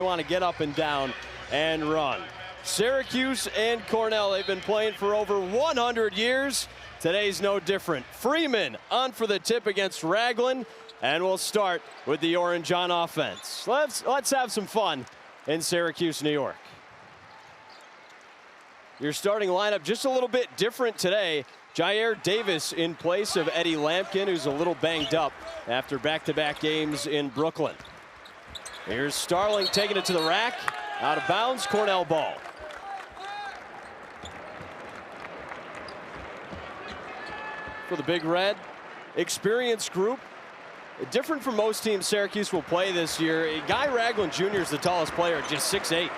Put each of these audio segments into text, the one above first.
want to get up and down and run. Syracuse and Cornell, they've been playing for over 100 years. Today's no different. Freeman on for the tip against Ragland, and we'll start with the Orange on offense. Let's have some fun in Syracuse, New York. Your starting lineup just a little bit different today. Jair Davis in place of Eddie Lampkin, who's a little banged up after back-to-back games in Brooklyn. Here's Starling taking it to the rack. Out of bounds, Cornell ball. For the Big Red, experienced group. Different from most teams Syracuse will play this year. Guy Ragland Jr. is the tallest player at just 6'8".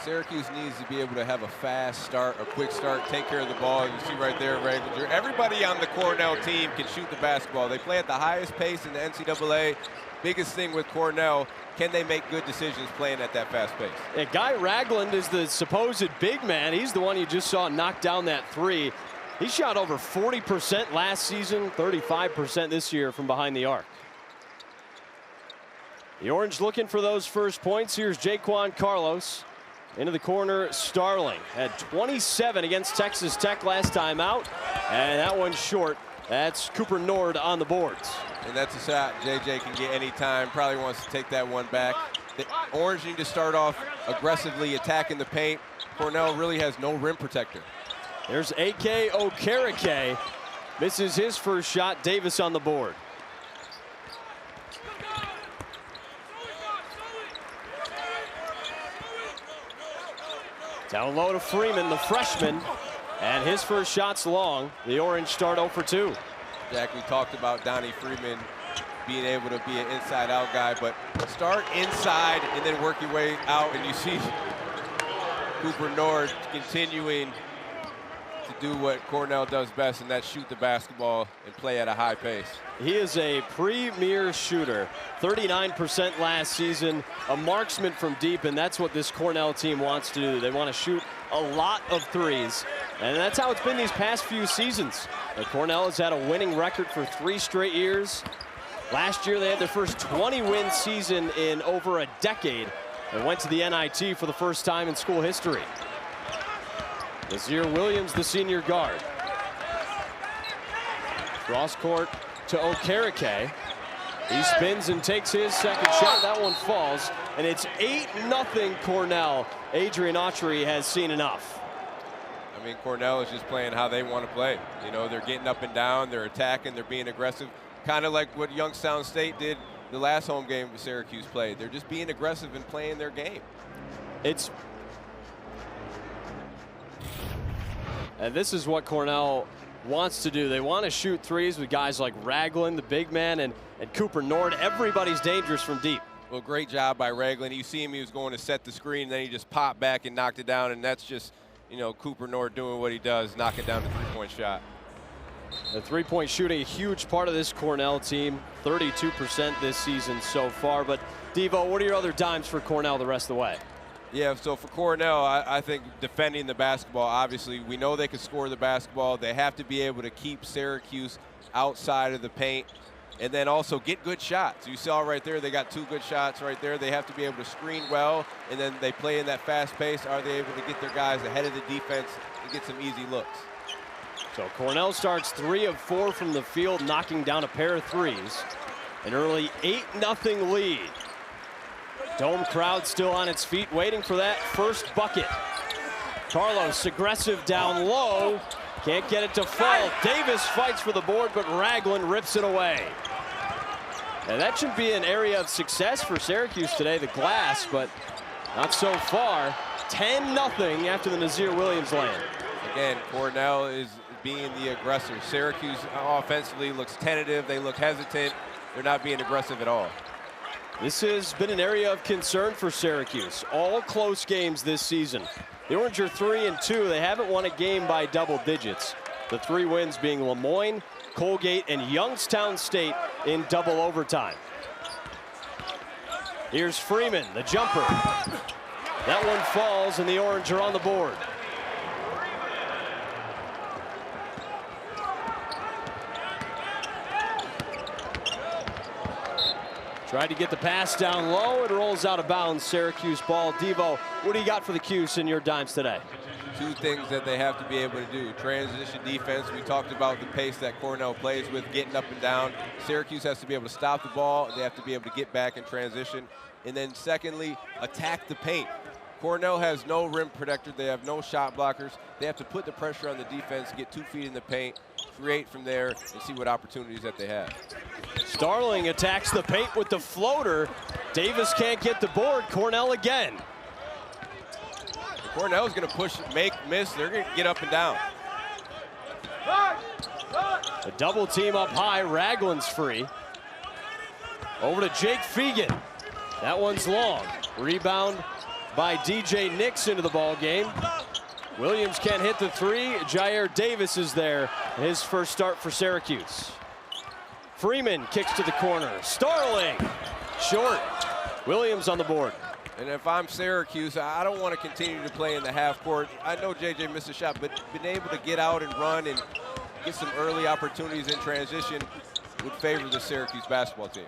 Syracuse needs to be able to have a fast start, a quick start, take care of the ball. You see right there, Ragland Jr. Everybody on the Cornell team can shoot the basketball. They play at the highest pace in the NCAA. Biggest thing with Cornell, can they make good decisions playing at that fast pace? Yeah, Guy Ragland is the supposed big man. He's the one you just saw knock down that three. He shot over 40% last season, 35% this year from behind the arc. The Orange looking for those first points. Here's Jaquan Carlos. Into the corner, Starling had 27 against Texas Tech last time out, and that one's short. That's Cooper Nord on the boards. And that's a shot JJ can get any time. Probably wants to take that one back. The Orange need to start off aggressively attacking the paint. Cornell really has no rim protector. There's A.K. Okereke. Misses his first shot. Davis on the board. Down low to Freeman, the freshman, and his first shot's long. The Orange start 0 for 2. Jack, we talked about Donnie Freeman being able to be an inside-out guy, but start inside and then work your way out, and you see Cooper Nord continuing to do what Cornell does best, and that's shoot the basketball and play at a high pace. He is a premier shooter, 39% last season, a marksman from deep, and that's what this Cornell team wants to do. They want to shoot a lot of threes, and that's how it's been these past few seasons. Cornell has had a winning record for 3 straight years. Last year they had their first 20-win season in over a decade and went to the NIT for the first time in school history. Nazir Williams, the senior guard. Cross court to Okereke. He spins and takes his second shot. That one falls, and it's 8-0 Cornell. Adrian Autry has seen enough. I mean, Cornell is just playing how they want to play. You know, they're getting up and down, they're attacking, they're being aggressive. Kind of like what Youngstown State did the last home game Syracuse played. They're just being aggressive and playing their game. And this is what Cornell wants to do. They want to shoot threes with guys like Ragland, the big man, and Cooper Nord. Everybody's dangerous from deep. Well, great job by Ragland. You see him, he was going to set the screen, and then he just popped back and knocked it down, and that's just, you know, Cooper Nord doing what he does, knocking down the three-point shot. The three-point shooting, a huge part of this Cornell team, 32% this season so far. But, Devo, what are your other dimes for Cornell the rest of the way? Yeah, so for Cornell, I think defending the basketball, obviously, we know they can score the basketball. They have to be able to keep Syracuse outside of the paint and then also get good shots. You saw right there, they got 2 good shots right there. They have to be able to screen well, and then they play in that fast pace. Are they able to get their guys ahead of the defense and get some easy looks? So Cornell starts 3 of 4 from the field, knocking down a pair of threes. An early 8-0 lead. Dome crowd still on its feet, waiting for that first bucket. Carlos aggressive down low. Can't get it to fall. Davis fights for the board, but Ragland rips it away. And that should be an area of success for Syracuse today, the glass, but not so far. 10-0 after the Nazir Williams land. Again, Cornell is being the aggressor. Syracuse offensively looks tentative. They look hesitant. They're not being aggressive at all. This has been an area of concern for Syracuse. All close games this season. The Orange are 3-2. They haven't won a game by double digits. The 3 wins being Lemoyne, Colgate, and Youngstown State in double overtime. Here's Freeman, the jumper. That one falls, and the Orange are on the board. Tried to get the pass down low. It rolls out of bounds. Syracuse ball. Devo, what do you got for the Cuse in your dimes today? Two things that they have to be able to do. Transition defense. We talked about the pace that Cornell plays with, getting up and down. Syracuse has to be able to stop the ball. They have to be able to get back in transition. And then secondly, attack the paint. Cornell has no rim protector. They have no shot blockers. They have to put the pressure on the defense, get 2 feet in the paint, create from there, and see what opportunities that they have. Starling attacks the paint with the floater. Davis can't get the board. Cornell again. Cornell's going to push, make, miss. They're going to get up and down. A double team up high. Ragland's free. Over to Jake Fegan. That one's long. Rebound by DJ Nix into the ball game. Williams can't hit the three. Jair Davis is there. His first start for Syracuse. Freeman kicks to the corner. Starling short. Williams on the board. And if I'm Syracuse, I don't want to continue to play in the half court. I know JJ missed a shot, but being able to get out and run and get some early opportunities in transition would favor the Syracuse basketball team.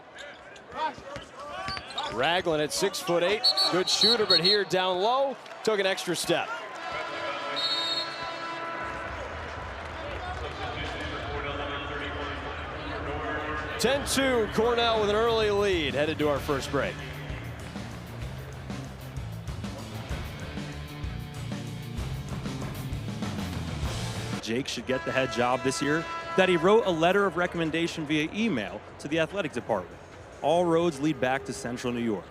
Ragland at 6'8", good shooter, but here down low, took an extra step. (10-2) Cornell with an early lead, headed to our first break. Jake should get the head job this year, that he wrote a letter of recommendation via email to the athletic department. All roads lead back to Central New York.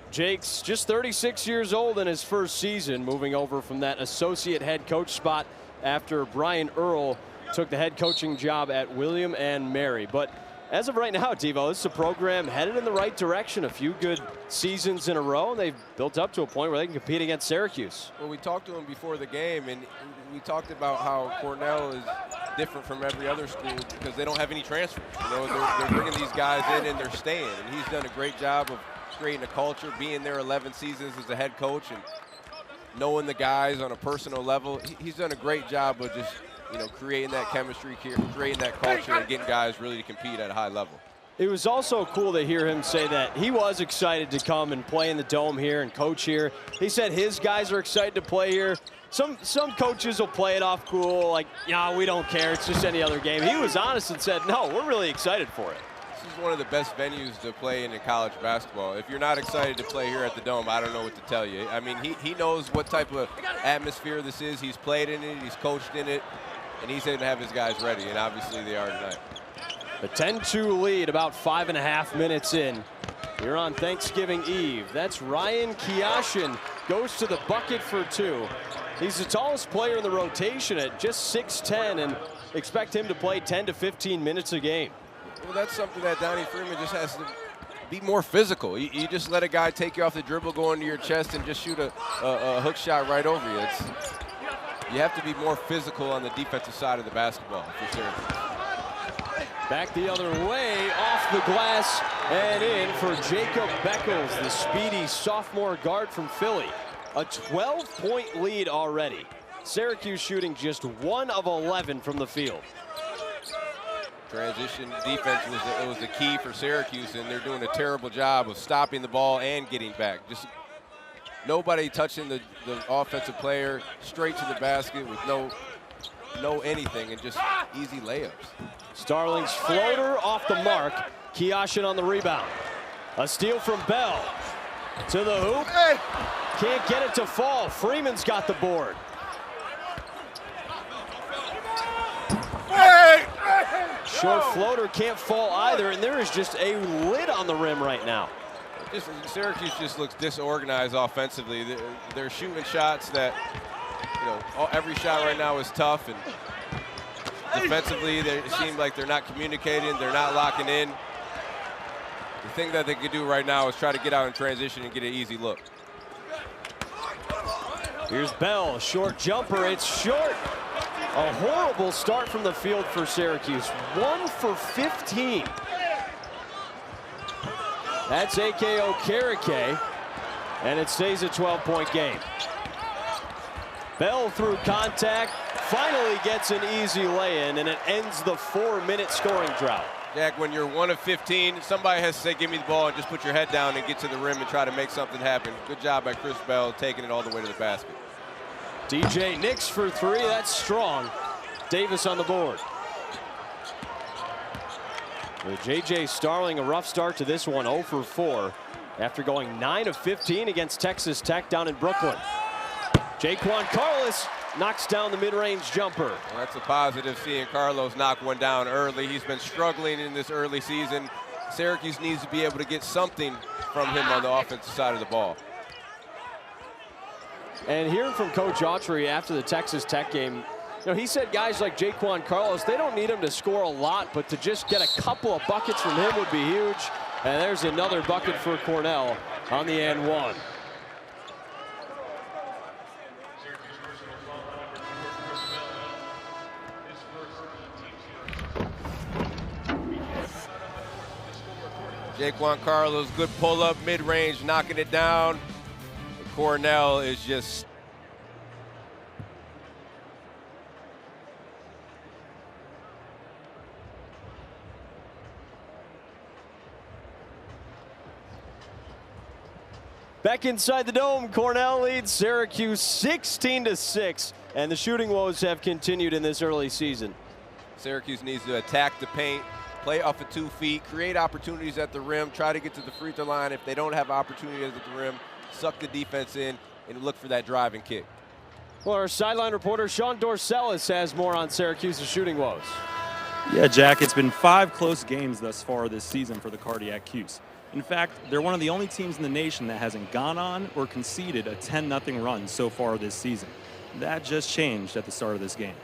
Jake's just 36 years old in his first season, moving over from that associate head coach spot after Brian Earl took the head coaching job at William and Mary. But as of right now, Devo, this is a program headed in the right direction. A few good seasons in a row, and they've built up to a point where they can compete against Syracuse. Well, we talked to him before the game, and we talked about how Cornell is different from every other school because they don't have any transfers. You know, they're bringing these guys in and they're staying. And he's done a great job of creating a culture, being there 11 seasons as a head coach and knowing the guys on a personal level. He's done a great job of just, you know, creating that chemistry, creating that culture, and getting guys really to compete at a high level. It was also cool to hear him say that he was excited to come and play in the Dome here and coach here. He said his guys are excited to play here. Some coaches will play it off cool, like, yeah, we don't care, it's just any other game. He was honest and said, no, we're really excited for it. This is one of the best venues to play in college basketball. If you're not excited to play here at the Dome, I don't know what to tell you. I mean, he knows what type of atmosphere this is. He's played in it, he's coached in it, and he's going to have his guys ready, and obviously they are tonight. A 10-2 lead, about 5.5 minutes in. You're on Thanksgiving Eve. That's Ryan Kiashin, goes to the bucket for two. He's the tallest player in the rotation at just 6'10", and expect him to play 10 to 15 minutes a game. Well, that's something that Donnie Freeman just has to be more physical. You just let a guy take you off the dribble, go into your chest, and just shoot a hook shot right over you. You have to be more physical on the defensive side of the basketball for Syracuse. Back the other way, off the glass, and in for Jacob Beckles, the speedy sophomore guard from Philly. A 12-point lead already. Syracuse shooting just 1 of 11 from the field. Transition defense was the key for Syracuse, and they're doing a terrible job of stopping the ball and getting back. Just nobody touching the offensive player, straight to the basket with no anything, and just easy layups. Starling's floater off the mark. Kiashin on the rebound. A steal from Bell. To the hoop. Can't get it to fall. Freeman's got the board. Short floater can't fall either, and there is just a lid on the rim right now. Syracuse just looks disorganized offensively. They're shooting shots that, you know, every shot right now is tough, and defensively they seem like they're not communicating, they're not locking in. The thing that they could do right now is try to get out in transition and get an easy look. Here's Bell, short jumper, it's short. A horrible start from the field for Syracuse. 1 for 15. That's A.K. Okereke, and it stays a 12-point game. Bell through contact, finally gets an easy lay-in, and it ends the 4-minute scoring drought. Jack, when you're 1 of 15, somebody has to say, give me the ball and just put your head down and get to the rim and try to make something happen. Good job by Chris Bell taking it all the way to the basket. DJ Nix for 3, that's strong. Davis on the board. With J.J. Starling, a rough start to this one, 0 for 4, after going 9 of 15 against Texas Tech down in Brooklyn. Jaquan Carlos knocks down the mid-range jumper. Well, that's a positive, seeing Carlos knock one down early. He's been struggling in this early season. Syracuse needs to be able to get something from him on the offensive side of the ball. And hearing from Coach Autry after the Texas Tech game, he said guys like Jaquan Carlos, they don't need him to score a lot, but to just get a couple of buckets from him would be huge. And there's another bucket for Cornell on the and one. Jaquan Carlos, good pull-up, mid-range, knocking it down. Cornell is just back inside the dome. Cornell leads Syracuse 16-6, and the shooting woes have continued in this early season. Syracuse needs to attack the paint, play off of 2 feet, create opportunities at the rim, try to get to the free throw line. If they don't have opportunities at the rim, suck the defense in and look for that driving kick. Well, our sideline reporter Sean Dorcelis has more on Syracuse's shooting woes. Yeah, Jack, it's been 5 close games thus far this season for the Cardiac Cuse. In fact, they're one of the only teams in the nation that hasn't gone on or conceded a 10-0 run so far this season. That just changed at the start of this game.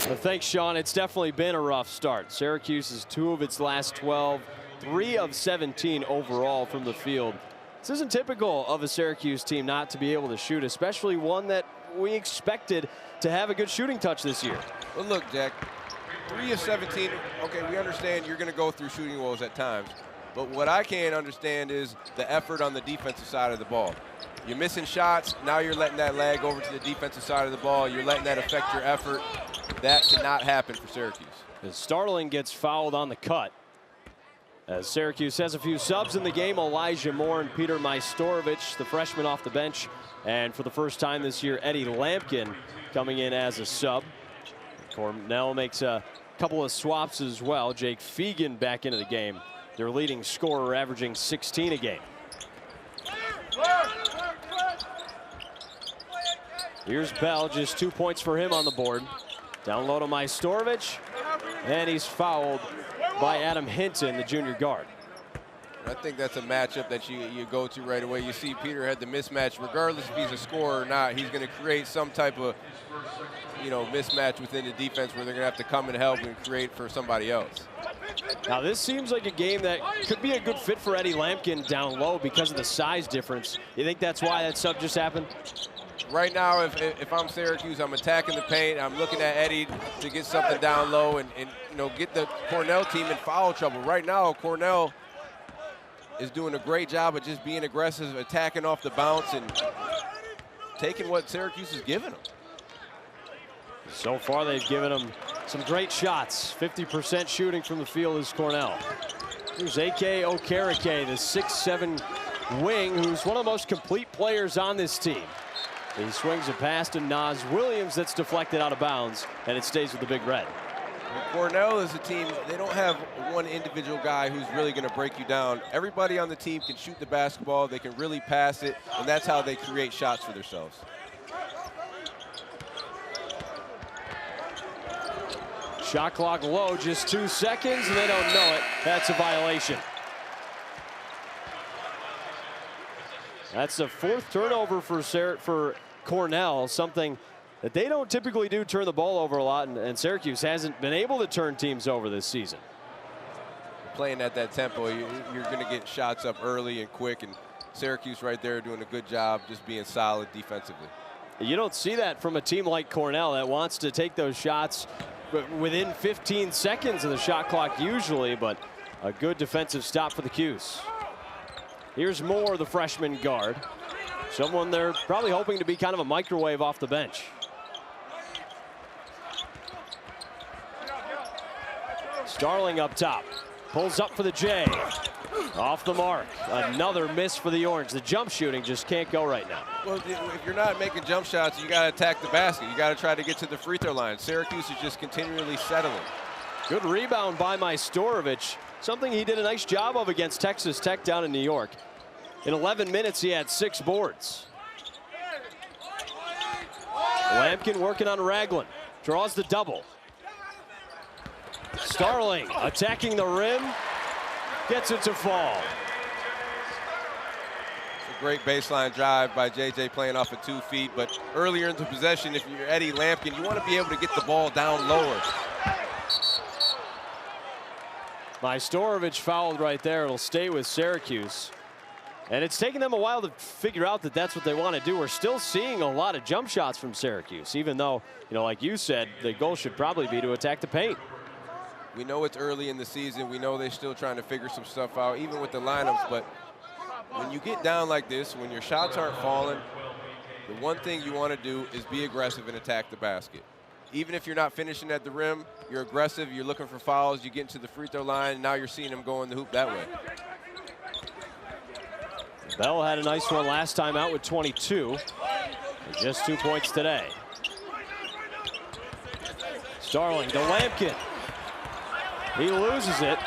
Well, thanks, Sean. It's definitely been a rough start. Syracuse is 2 of its last 12, 3 of 17 overall from the field. This isn't typical of a Syracuse team not to be able to shoot, especially one that we expected to have a good shooting touch this year. Well, look, Jack, 3 of 17, okay, we understand you're going to go through shooting woes at times. But what I can't understand is the effort on the defensive side of the ball. You're missing shots. Now you're letting that lag over to the defensive side of the ball. You're letting that affect your effort. That cannot happen for Syracuse. As Starling gets fouled on the cut. As Syracuse has a few subs in the game, Elijah Moore and Peter Majstorovic, the freshman off the bench. And for the first time this year, Eddie Lampkin coming in as a sub. Cornell makes a couple of swaps as well. Jake Fegan back into the game. Their leading scorer averaging 16 a game. Here's Bell, just 2 points for him on the board. Down low to Majstorovic, and he's fouled by Adam Hinton, the junior guard. I think that's a matchup that you go to right away. You see Peter had the mismatch. Regardless if he's a scorer or not, he's going to create some type of mismatch within the defense where they're going to have to come and help and create for somebody else. Now this seems like a game that could be a good fit for Eddie Lampkin down low because of the size difference. You think that's why that sub just happened? Right now, if I'm Syracuse, I'm attacking the paint. I'm looking at Eddie to get something down low and get the Cornell team in foul trouble. Right now, Cornell is doing a great job of just being aggressive, attacking off the bounce, and taking what Syracuse is giving them. So far, they've given them some great shots. 50% shooting from the field is Cornell. Here's A.K. Okereke, the 6'7" wing, who's one of the most complete players on this team. He swings a pass to Naz Williams that's deflected out of bounds, and it stays with the Big Red. Cornell is a team, they don't have one individual guy who's really going to break you down. Everybody on the team can shoot the basketball, they can really pass it, and that's how they create shots for themselves. Shot clock low, just 2 seconds, and they don't know it. That's a violation. That's the 4th turnover for Cornell, something that they don't typically do, turn the ball over a lot, and Syracuse hasn't been able to turn teams over this season. Playing at that tempo, you're going to get shots up early and quick, and Syracuse right there doing a good job just being solid defensively. You don't see that from a team like Cornell that wants to take those shots within 15 seconds of the shot clock usually, but a good defensive stop for the Cuse. Here's Moore, the freshman guard. Someone they're probably hoping to be kind of a microwave off the bench. Starling up top. Pulls up for the J. Off the mark. Another miss for the Orange. The jump shooting just can't go right now. Well, if you're not making jump shots, you got to attack the basket. You got to try to get to the free throw line. Syracuse is just continually settling. Good rebound by Majstorovic. Something he did a nice job of against Texas Tech down in New York. In 11 minutes, he had 6 boards. Lampkin working on Ragland. Draws the double. Starling attacking the rim. Gets it to fall. It's a great baseline drive by JJ playing off of 2 feet. But earlier in the possession, if you're Eddie Lampkin, you want to be able to get the ball down lower. Majstorovic fouled right there. It'll stay with Syracuse. And it's taken them a while to figure out that that's what they want to do. We're still seeing a lot of jump shots from Syracuse, even though, like you said, the goal should probably be to attack the paint. We know it's early in the season. We know they're still trying to figure some stuff out, even with the lineups. But when you get down like this, when your shots aren't falling, the one thing you want to do is be aggressive and attack the basket. Even if you're not finishing at the rim, you're aggressive, you're looking for fouls, you get into the free throw line, and now you're seeing them go in the hoop that way. Bell had a nice one last time out with 22. And just 2 points today. Starling to Lampkin. He loses it.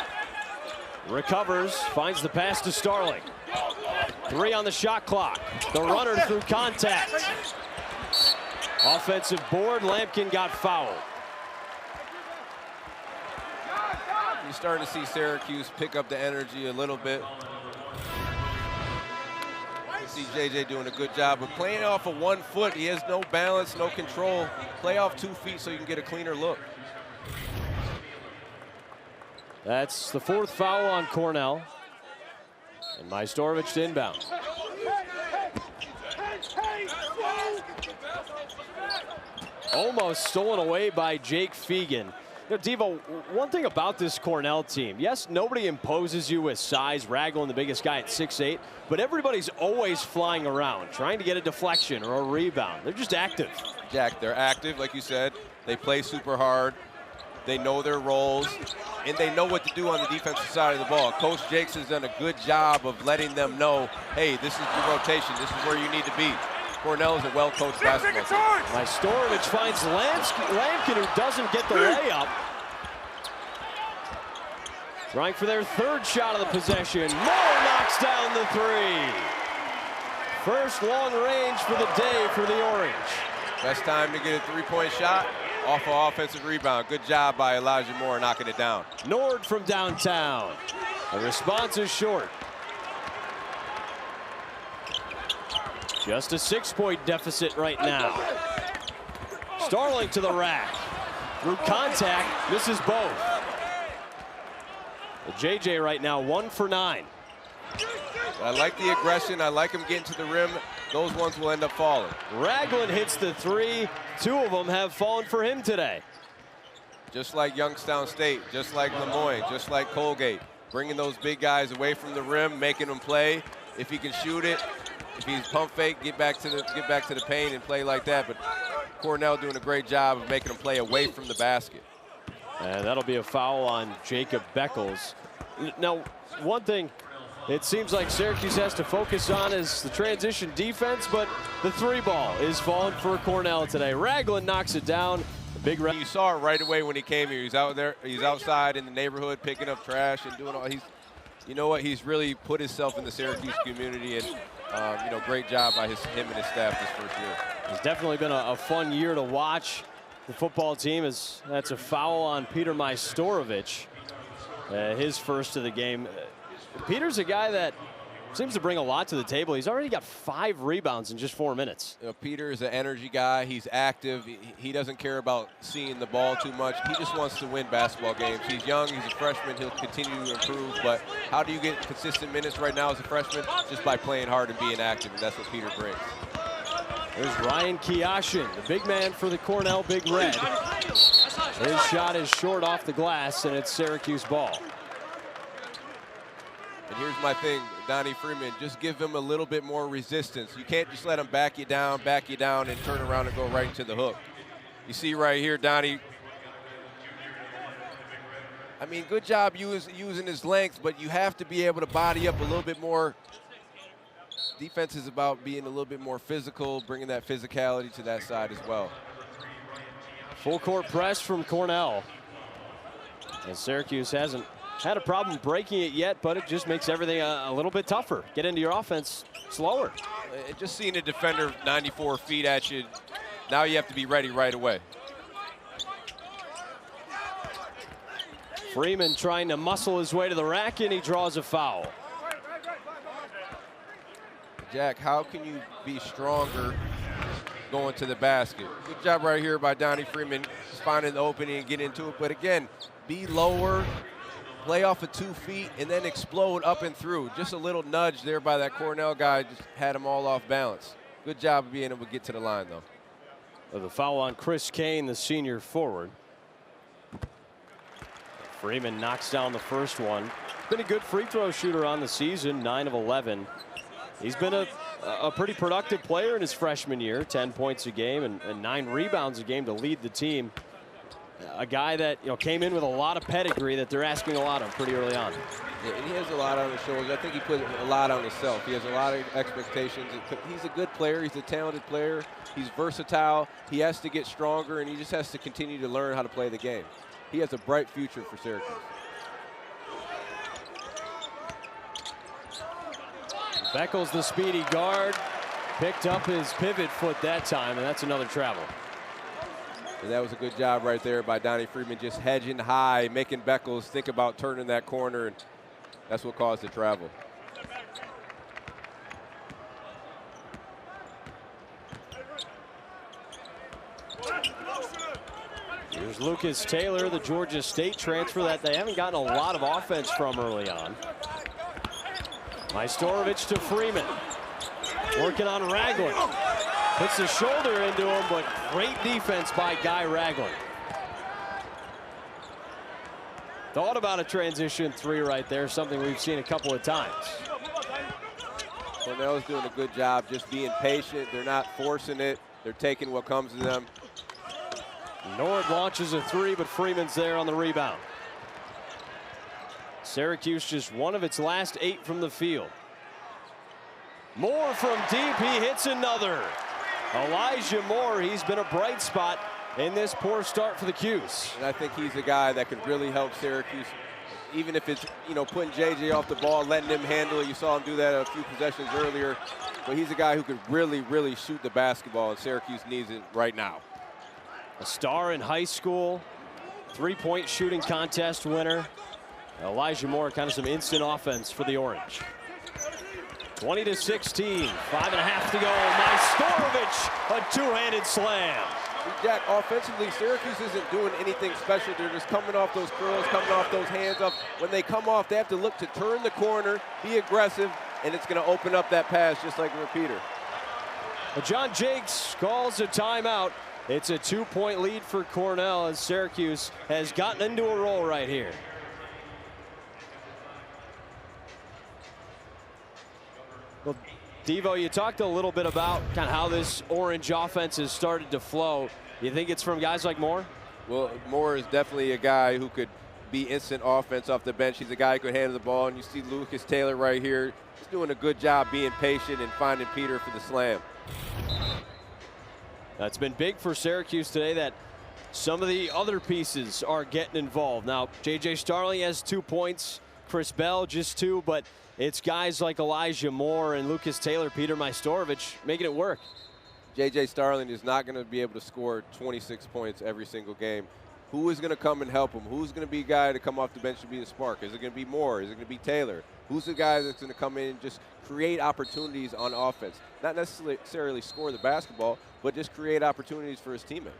Recovers, finds the pass to Starling. 3 on the shot clock. The runner through contact. Offensive board, Lampkin got fouled. You're starting to see Syracuse pick up the energy a little bit. You see JJ doing a good job, but playing off of 1 foot, he has no balance, no control. Play off 2 feet so you can get a cleaner look. That's the 4th foul on Cornell. And Majstorovic to inbound. Almost stolen away by Jake Fegan. Devo, one thing about this Cornell team, yes, nobody imposes you with size. Ragland, the biggest guy at 6'8", but everybody's always flying around, trying to get a deflection or a rebound. They're just active. Jack, they're active, like you said. They play super hard. They know their roles, and they know what to do on the defensive side of the ball. Coach Jakes has done a good job of letting them know, hey, this is the rotation. This is where you need to be. Cornell is a well-coached basketball team. Majstorovic finds Lampkin, who doesn't get the layup. Trying for their 3rd shot of the possession. Moore knocks down the 3. First long range for the day for the Orange. Best time to get a 3-point shot off an offensive rebound. Good job by Elijah Moore knocking it down. Nord from downtown. The response is short. Just a 6-point deficit right now. Starling to the rack. Through contact, misses both. The JJ right now 1 for 9. I like the aggression. I like him getting to the rim. Those ones will end up falling. Ragland hits the 3. 2 of them have fallen for him today. Just like Youngstown State, just like Lemoyne, just like Colgate. Bringing those big guys away from the rim, making them play. If he can shoot it, if he's pump fake, get back to the paint and play like that. But Cornell doing a great job of making them play away from the basket. And that'll be a foul on Jacob Beckles. Now, one thing it seems like Syracuse has to focus on is the transition defense, but the 3 ball is falling for Cornell today. Ragland knocks it down. You saw it right away when he came here. He's out there. He's outside in the neighborhood picking up trash and doing all. You know what? He's really put himself in the Syracuse community, and great job by him and his staff this first year. It's definitely been a fun year to watch the football team. That's a foul on Peter Majstorovic, his first of the game. Peter's a guy that seems to bring a lot to the table. He's already got 5 rebounds in just 4 minutes. Peter is an energy guy. He's active. He doesn't care about seeing the ball too much. He just wants to win basketball games. He's young. He's a freshman. He'll continue to improve. But how do you get consistent minutes right now as a freshman? Just by playing hard and being active, and that's what Peter brings. There's Ryan Kiashin, the big man for the Cornell Big Red. His shot is short off the glass, and it's Syracuse ball. And here's my thing, Donnie Freeman, just give him a little bit more resistance. You can't just let him back you down, and turn around and go right into the hook. You see right here, Donnie I mean, good job using his length, but you have to be able to body up a little bit more. Defense is about being a little bit more physical, bringing that physicality to that side as well. Full court press from Cornell. And Syracuse hasn't had a problem breaking it yet, but it just makes everything a little bit tougher. Get into your offense slower. Just seeing a defender 94 feet at you, now you have to be ready right away. Freeman trying to muscle his way to the rack, and he draws a foul. Jack, how can you be stronger going to the basket? Good job right here by Donnie Freeman, just finding the opening and get into it. But again, be lower, play off of 2 feet, and then explode up and through. Just a little nudge there by that Cornell guy just had him all off balance. Good job of being able to get to the line, though. With a foul on Chris Kane, the senior forward. Freeman knocks down the first one. Been a good free throw shooter on the season, 9 of 11. He's been a pretty productive player in his freshman year, 10 points a game and 9 rebounds a game to lead the team. A guy that came in with a lot of pedigree that they're asking a lot of pretty early on. Yeah, and he has a lot on his shoulders. I think he put a lot on himself. He has a lot of expectations. He's a good player. He's a talented player. He's versatile. He has to get stronger, and he just has to continue to learn how to play the game. He has a bright future for Syracuse. Beckles, the speedy guard, picked up his pivot foot that time, and that's another travel. And that was a good job right there by Donnie Freeman, just hedging high, making Beckles think about turning that corner, and that's what caused the travel. Here's Lucas Taylor, the Georgia State transfer that they haven't gotten a lot of offense from early on. Majstorovic to Freeman. Working on Ragland. Puts the shoulder into him, but great defense by Guy Ragland. Thought about a transition 3 right there, something we've seen a couple of times. Cornell's doing a good job just being patient. They're not forcing it. They're taking what comes to them. Nord launches a 3, but Freeman's there on the rebound. Syracuse just 1 of its last 8 from the field. Moore from deep, he hits another. Elijah Moore, he's been a bright spot in this poor start for the Cuse. And I think he's a guy that could really help Syracuse, even if it's, putting JJ off the ball, letting him handle it. You saw him do that a few possessions earlier. But he's a guy who could really, really shoot the basketball, and Syracuse needs it right now. A star in high school, 3-point shooting contest winner. Elijah Moore, kind of some instant offense for the Orange. 20-16, 5.5 to go. Majstorovic, a 2-handed slam. Jack, offensively, Syracuse isn't doing anything special. They're just coming off those curls, coming off those hands up. When they come off, they have to look to turn the corner, be aggressive, and it's going to open up that pass just like a repeater. Well, John Jakes calls a timeout. It's a 2-point lead for Cornell as Syracuse has gotten into a roll right here. Well, Devo, you talked a little bit about kind of how this Orange offense has started to flow. You think it's from guys like Moore? Well, Moore is definitely a guy who could be instant offense off the bench. He's a guy who could handle the ball, and you see Lucas Taylor right here. He's doing a good job being patient and finding Peter for the slam. That's been big for Syracuse today that some of the other pieces are getting involved. Now, J.J. Starling has 2 points, Chris Bell just 2, but it's guys like Elijah Moore and Lucas Taylor, Peter Majstorovic making it work. J.J. Starling is not going to be able to score 26 points every single game. Who is going to come and help him? Who's going to be a guy to come off the bench to be the spark? Is it going to be Moore? Is it going to be Taylor? Who's the guy that's going to come in and just create opportunities on offense? Not necessarily score the basketball, but just create opportunities for his teammates.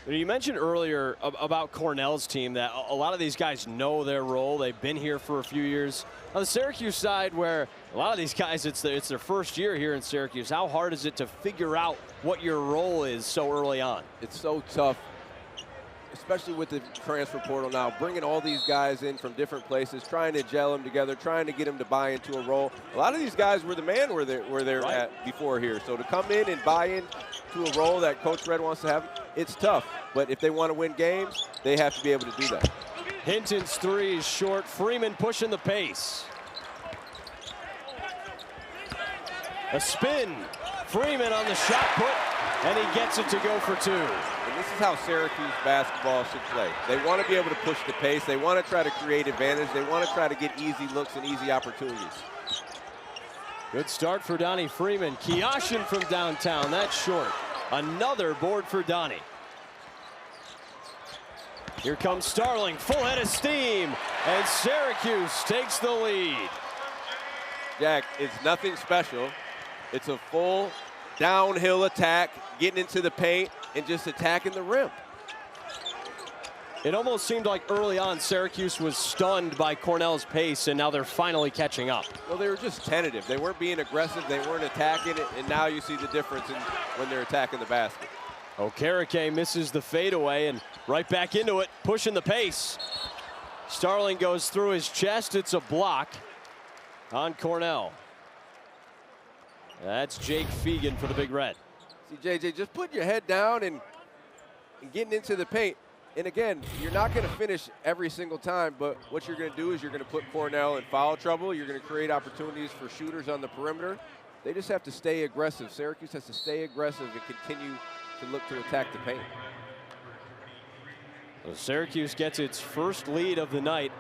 You mentioned earlier about Cornell's team that a lot of these guys know their role. They've been here for a few years. On the Syracuse side, where a lot of these guys, it's their first year here in Syracuse, how hard is it to figure out what your role is so early on? It's so tough, especially with the transfer portal now, bringing all these guys in from different places, trying to gel them together, trying to get them to buy into a role. A lot of these guys were the man where they're right at before here. So to come in and buy in to a role that Coach Red wants to have, it's tough. But if they want to win games, they have to be able to do that. Hinton's three is short. Freeman pushing the pace. A spin. Freeman on the shot put, and he gets it to go for two. And this is how Syracuse basketball should play. They want to be able to push the pace. They want to try to create advantage. They want to try to get easy looks and easy opportunities. Good start for Donnie Freeman. Kiashin from downtown. That's short. Another board for Donnie. Here comes Starling. Full head of steam. And Syracuse takes the lead. Jack, it's nothing special. It's a full downhill attack, getting into the paint and just attacking the rim. It almost seemed like early on Syracuse was stunned by Cornell's pace, and now they're finally catching up. Well, they were just tentative. They weren't being aggressive. They weren't attacking it, and now you see the difference when they're attacking the basket. Okereke misses the fadeaway and right back into it, pushing the pace. Starling goes through his chest. It's a block on Cornell. That's Jake Fegan for the Big Red. See, JJ, just put your head down and getting into the paint. And again, you're not going to finish every single time, but what you're going to do is you're going to put Cornell in foul trouble. You're going to create opportunities for shooters on the perimeter. They just have to stay aggressive. Syracuse has to stay aggressive and continue to look to attack the paint. Well, Syracuse gets its first lead of the night.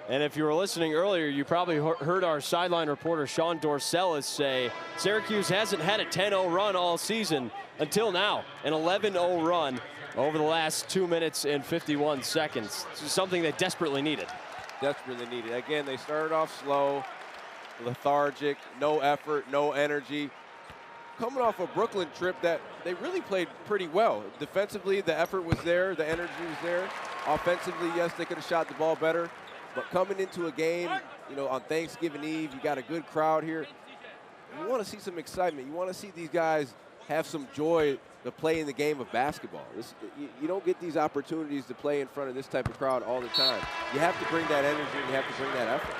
And if you were listening earlier, you probably heard our sideline reporter Sean Dorcelis say Syracuse hasn't had a 10-0 run all season until now. An 11-0 run over the last 2 minutes and 51 seconds. This is something they desperately needed. Desperately needed. Again, they started off slow, lethargic, no effort, no energy. Coming off a Brooklyn trip that they really played pretty well. Defensively, the effort was there, the energy was there. Offensively, yes, they could have shot the ball better. But coming into a game, you know, on Thanksgiving Eve, you got a good crowd here. You want to see some excitement. You want to see these guys have some joy to play in the game of basketball. You don't get these opportunities to play in front of this type of crowd all the time. You have to bring that energy and you have to bring that effort.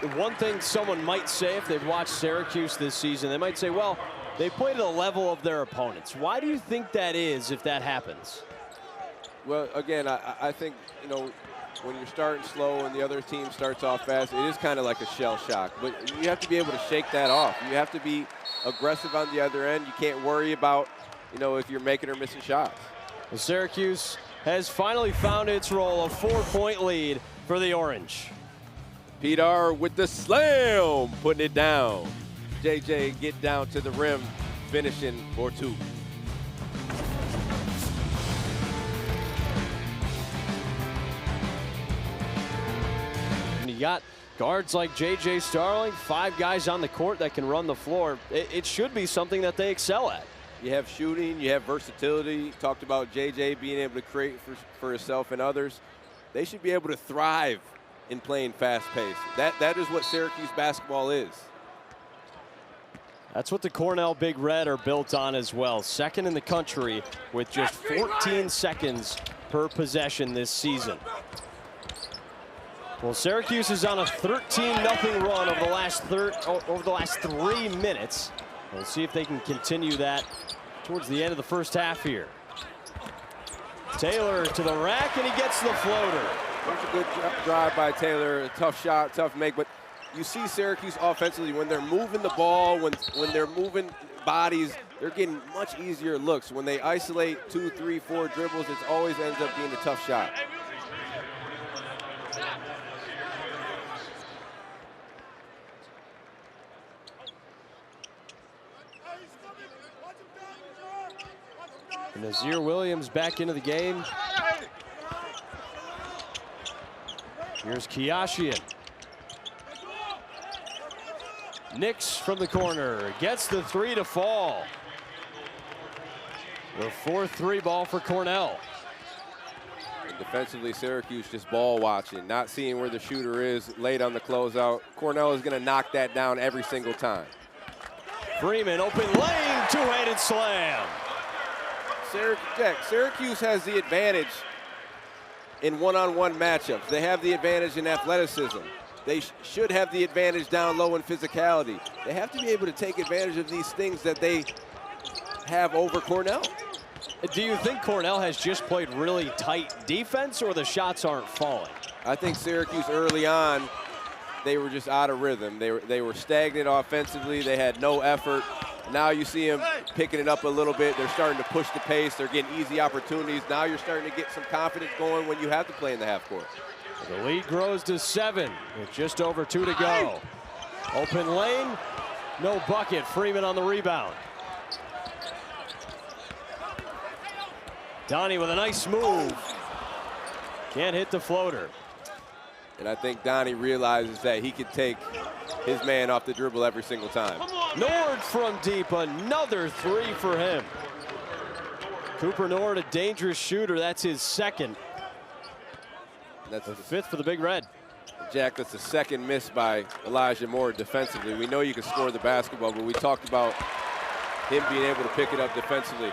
The one thing someone might say if they've watched Syracuse this season, they might say, well, they played at the level of their opponents. Why do you think that is if that happens? Well, again, I think, you know, when you're starting slow and the other team starts off fast, it is kind of like a shell shock. But you have to be able to shake that off. You have to be aggressive on the other end. You can't worry about, you know, if you're making or missing shots. Well, Syracuse has finally found its role, a 4-point lead for the Orange. Peter with the slam, putting it down. JJ get down to the rim, finishing for two. You got guards like J.J. Starling, 5 guys on the court that can run the floor. It should be something that they excel at. You have shooting, you have versatility. You talked about J.J. being able to create for himself and others. They should be able to thrive in playing fast pace. That is what Syracuse basketball is. That's what the Cornell Big Red are built on as well. Second in the country with just 14 seconds per possession this season. Well, Syracuse is on a 13-0 run over the last 3 minutes. We'll see if they can continue that towards the end of the first half here. Taylor to the rack, and he gets the floater. That's a good drive by Taylor. A tough shot, tough make, but you see Syracuse offensively when they're moving the ball, when they're moving bodies, they're getting much easier looks. When they isolate 2, 3, 4 dribbles, it always ends up being a tough shot. Nazir Williams back into the game. Here's Kiashian. Nix from the corner gets the 3 to fall. The 4-3 ball for Cornell. And defensively, Syracuse just ball watching, not seeing where the shooter is late on the closeout. Cornell is going to knock that down every single time. Freeman open lane, two-handed slam. Syracuse has the advantage in one-on-one matchups. They have the advantage in athleticism. They should have the advantage down low in physicality. They have to be able to take advantage of these things that they have over Cornell. Do you think Cornell has just played really tight defense, or the shots aren't falling? I think Syracuse early on, they were just out of rhythm. They were stagnant offensively. They had no effort. Now you see them picking it up a little bit. They're starting to push the pace. They're getting easy opportunities. Now you're starting to get some confidence going when you have to play in the half court. The lead grows to 7 with just over 2 to go. Open lane, no bucket. Freeman on the rebound. Donnie with a nice move. Can't hit the floater. And I think Donnie realizes that he can take his man off the dribble every single time. Nord from deep, another 3 for him. Cooper Nord, a dangerous shooter. That's his second. That's the 5th for the Big Red. Jack, that's the second miss by Elijah Moore defensively. We know you can score the basketball, but we talked about him being able to pick it up defensively.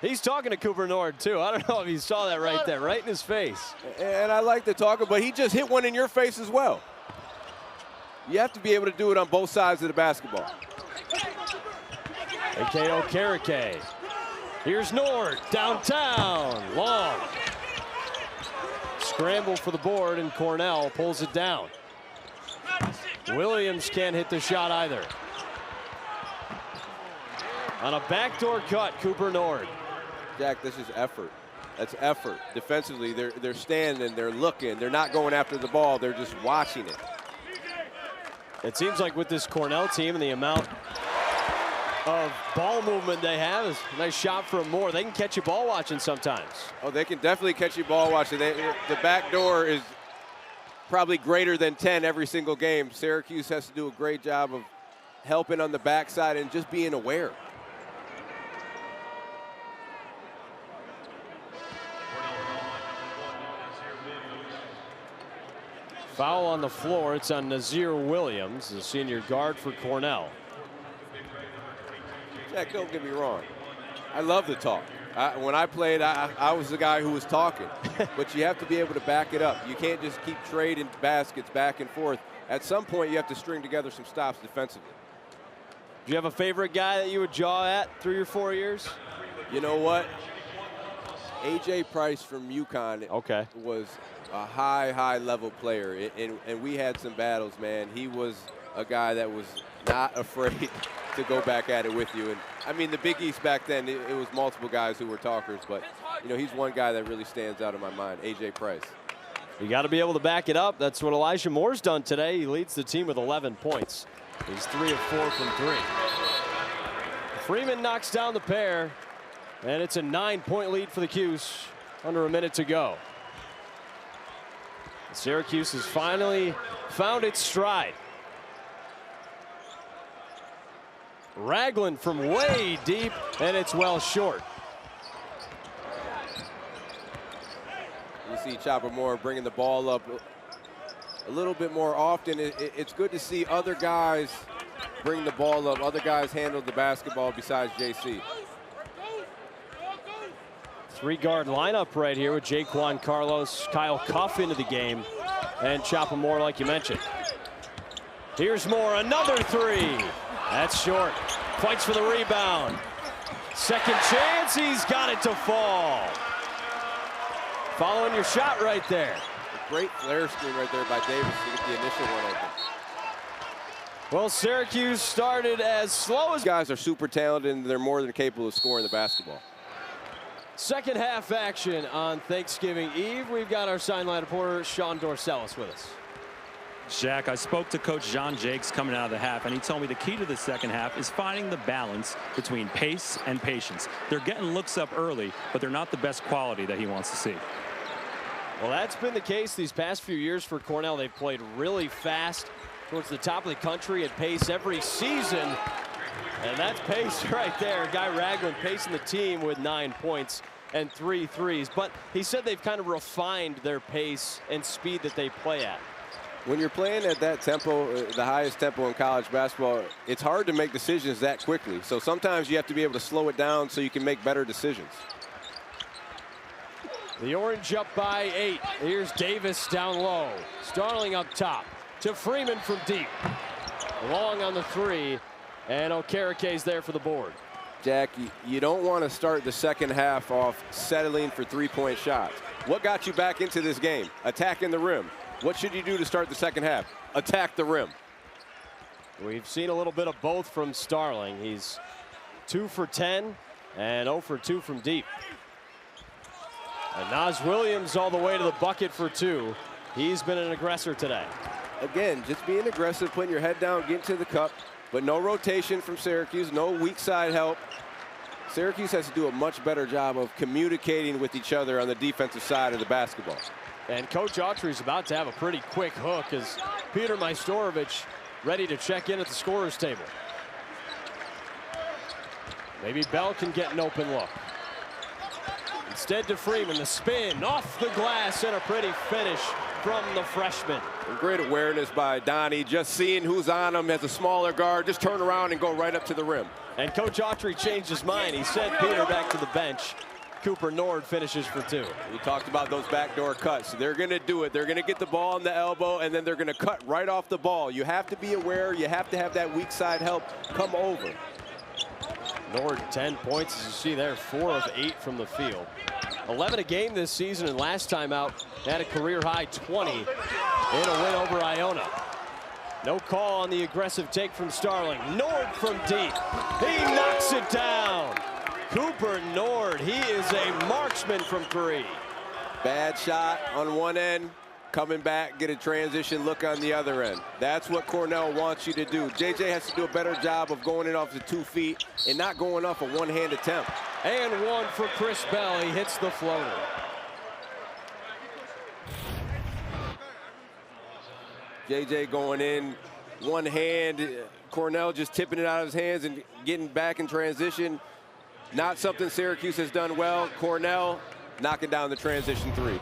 He's talking to Cooper Nord, too. I don't know if he saw that right there, right in his face. And I like the talker, but he just hit one in your face as well. You have to be able to do it on both sides of the basketball. A.K. Okereke. Here's Nord, downtown, long. Scramble for the board, and Cornell pulls it down. Williams can't hit the shot either. On a backdoor cut, Cooper Nord. Jack, this is effort. That's effort. Defensively, they're standing, they're looking, they're not going after the ball, they're just watching it. It seems like with this Cornell team and the amount of ball movement they have, is a nice shot from Moore. They can catch you ball watching sometimes. Oh, they can definitely catch you ball watching. The back door is probably greater than 10 every single game. Syracuse has to do a great job of helping on the backside and just being aware. Foul on the floor. It's on Nazir Williams, the senior guard for Cornell. Jack, don't get me wrong. I love the talk. When I played, I was the guy who was talking. But you have to be able to back it up. You can't just keep trading baskets back and forth. At some point, you have to string together some stops defensively. Do you have a favorite guy that you would jaw at through your 4 years? You know what? A.J. Price from UConn was a high level player. And we had some battles, man. He was a guy that was not afraid to go back at it with you. And I mean, the Big East back then, it was multiple guys who were talkers, but you know, he's one guy that really stands out in my mind, A.J. Price. You got to be able to back it up. That's what Elijah Moore's done today. He leads the team with 11 points. He's 3 of 4 from 3. Freeman knocks down the pair, and it's a 9-point lead for the Cuse. Under a minute to go. Syracuse has finally found its stride. Ragland from way deep, and it's well short. You see Chopper Moore bringing the ball up a little bit more often. It's good to see other guys bring the ball up, other guys handle the basketball besides JC. 3-guard lineup right here with Jaquan Carlos, Kyle Cuff into the game, and Chopper Moore, like you mentioned. Here's Moore, another 3. That's short. Fights for the rebound. Second chance, he's got it to fall. Following your shot right there. A great flare screen right there by Davis to get the initial one open. Well, Syracuse started as slow as... These guys are super talented, and they're more than capable of scoring the basketball. Second half action on Thanksgiving Eve. We've got our sideline reporter, Sean Dorselis, with us. Jack, I spoke to Coach John Jakes coming out of the half, and he told me the key to the second half is finding the balance between pace and patience. They're getting looks up early, but they're not the best quality that he wants to see. Well, that's been the case these past few years for Cornell. They've played really fast towards the top of the country at pace every season. And that's pace right there. Guy Ragland pacing the team with 9 points and 3 threes. But he said they've kind of refined their pace and speed that they play at. When you're playing at that tempo, the highest tempo in college basketball, it's hard to make decisions that quickly. So sometimes you have to be able to slow it down so you can make better decisions. The Orange up by 8. Here's Davis down low. Starling up top to Freeman from deep. Long on the 3, and Okereke's there for the board. Jack, you don't want to start the second half off settling for three-point shots. What got you back into this game? Attacking the rim. What should you do to start the second half? Attack the rim. We've seen a little bit of both from Starling. He's 2 for 10 and 0 for 2 from deep. And Naz Williams all the way to the bucket for 2. He's been an aggressor today. Again, just being aggressive, putting your head down, getting to the cup, but no rotation from Syracuse, no weak side help. Syracuse has to do a much better job of communicating with each other on the defensive side of the basketball. And Coach Autry's about to have a pretty quick hook as Peter Majstorovic ready to check in at the scorer's table. Maybe Bell can get an open look. Instead to Freeman, the spin off the glass and a pretty finish from the freshman. And great awareness by Donnie, just seeing who's on him as a smaller guard, just turn around and go right up to the rim. And Coach Autry changed his mind. He sent Peter back to the bench. Cooper Nord finishes for 2. We talked about those backdoor cuts. They're going to do it. They're going to get the ball on the elbow, and then they're going to cut right off the ball. You have to be aware. You have to have that weak side help come over. Nord 10 points, as you see there, 4 of 8 from the field. 11 a game this season, and last time out had a career-high 20 in a win over Iona. No call on the aggressive take from Starling. Nord from deep. He knocks it down. Cooper Nord, he is a marksman from 3. Bad shot on one end, coming back, get a transition look on the other end. That's what Cornell wants you to do. JJ has to do a better job of going in off the 2 feet and not going off a one-hand attempt. And 1 for Chris Bell. He hits the floater. JJ going in, one hand. Cornell just tipping it out of his hands and getting back in transition. Not something Syracuse has done well. Cornell knocking down the transition 3.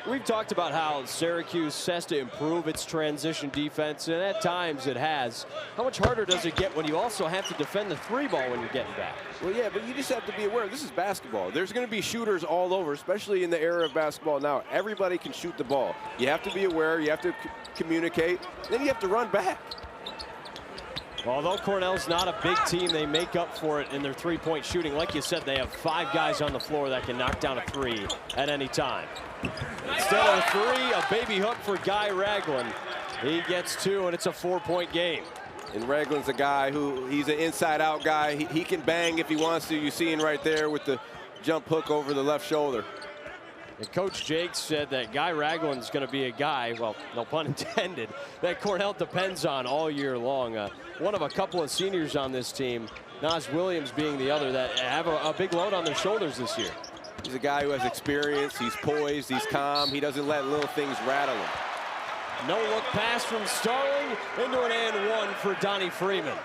We've talked about how Syracuse has to improve its transition defense, and at times it has. How much harder does it get when you also have to defend the 3 ball when you're getting back? Well, yeah, but you just have to be aware. This is basketball. There's going to be shooters all over, especially in the era of basketball now. Everybody can shoot the ball. You have to be aware. You have to communicate. Then you have to run back. Although Cornell's not a big team, they make up for it in their 3-point shooting. Like you said, they have 5 guys on the floor that can knock down a 3 at any time. Instead of a 3, a baby hook for Guy Ragland. He gets 2, and it's a 4-point game. And Ragland's a guy who, he's an inside-out guy. He can bang if he wants to. You see him right there with the jump hook over the left shoulder. And Coach Jakes said that Guy Ragland's going to be a guy, well, no pun intended, that Cornell depends on all year long. One of a couple of seniors on this team, Naz Williams being the other, that have a big load on their shoulders this year. He's a guy who has experience. He's poised. He's calm. He doesn't let little things rattle him. No look pass from Starling into an and 1 for Donnie Freeman.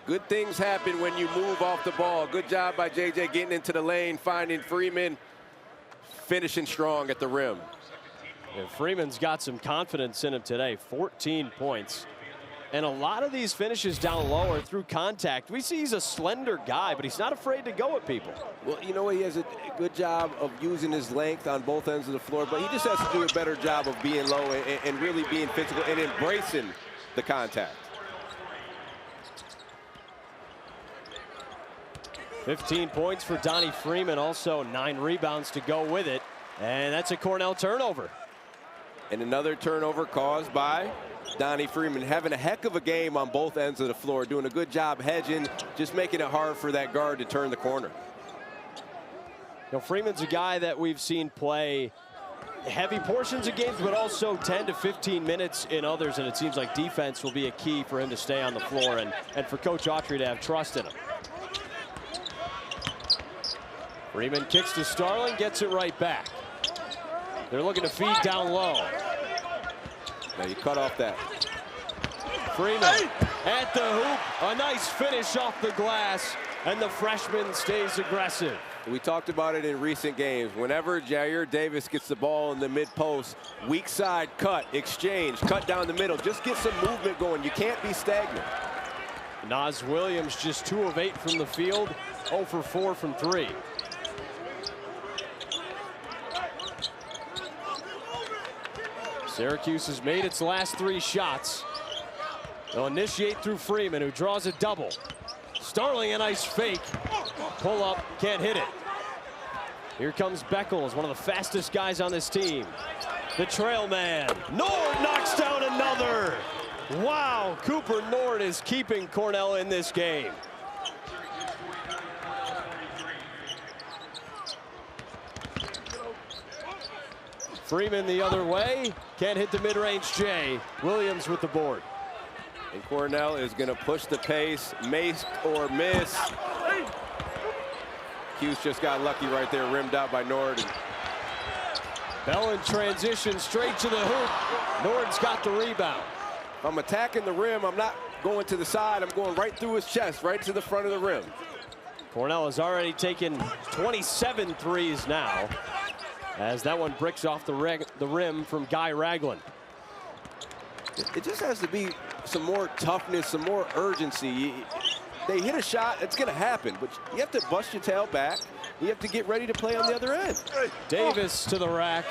Good things happen when you move off the ball. Good job by JJ getting into the lane, finding Freeman, finishing strong at the rim. And Freeman's got some confidence in him today. 14 points. And a lot of these finishes down low are through contact. We see he's a slender guy, but he's not afraid to go at people. Well, you know what? He has a good job of using his length on both ends of the floor, but he just has to do a better job of being low and really being physical and embracing the contact. 15 points for Donnie Freeman, also 9 rebounds to go with it. And that's a Cornell turnover. And another turnover caused by Donnie Freeman, having a heck of a game on both ends of the floor, doing a good job hedging, just making it hard for that guard to turn the corner. You know, Freeman's a guy that we've seen play heavy portions of games, but also 10 to 15 minutes in others, and it seems like defense will be a key for him to stay on the floor and for Coach Autry to have trust in him. Freeman kicks to Starling, gets it right back. They're looking to feed down low. Now you cut off that. Freeman at the hoop, a nice finish off the glass, and the freshman stays aggressive. We talked about it in recent games. Whenever Jair Davis gets the ball in the mid-post, weak side cut, exchange, cut down the middle. Just get some movement going. You can't be stagnant. Naz Williams just 2 of 8 from the field, 0 for 4 from 3. Syracuse has made its last 3 shots. They'll initiate through Freeman, who draws a double. Starling, a nice fake. Pull up, can't hit it. Here comes Beckles, one of the fastest guys on this team. The trail man. Nord knocks down another. Wow, Cooper Nord is keeping Cornell in this game. Freeman the other way. Can't hit the mid-range J. Williams with the board. And Cornell is going to push the pace, mace or miss. Hughes just got lucky right there, rimmed out by Nord. Bell in transition, straight to the hoop. Nord's got the rebound. If I'm attacking the rim, I'm not going to the side. I'm going right through his chest, right to the front of the rim. Cornell has already taken 27 threes now, as that one bricks off the rim from Guy Ragland. It just has to be some more toughness, some more urgency. They hit a shot, it's going to happen, but you have to bust your tail back. You have to get ready to play on the other end. Davis to the rack,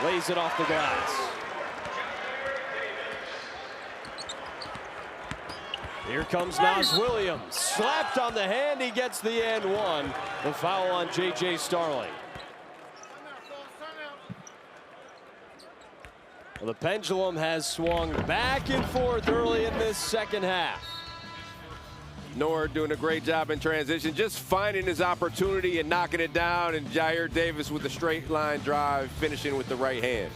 lays it off the glass. Here comes Nas Williams. Slapped on the hand, he gets the and one. The foul on J.J. Starling. Well, the pendulum has swung back and forth early in this second half. Nord doing a great job in transition, just finding his opportunity and knocking it down, and Jair Davis with a straight line drive, finishing with the right hand.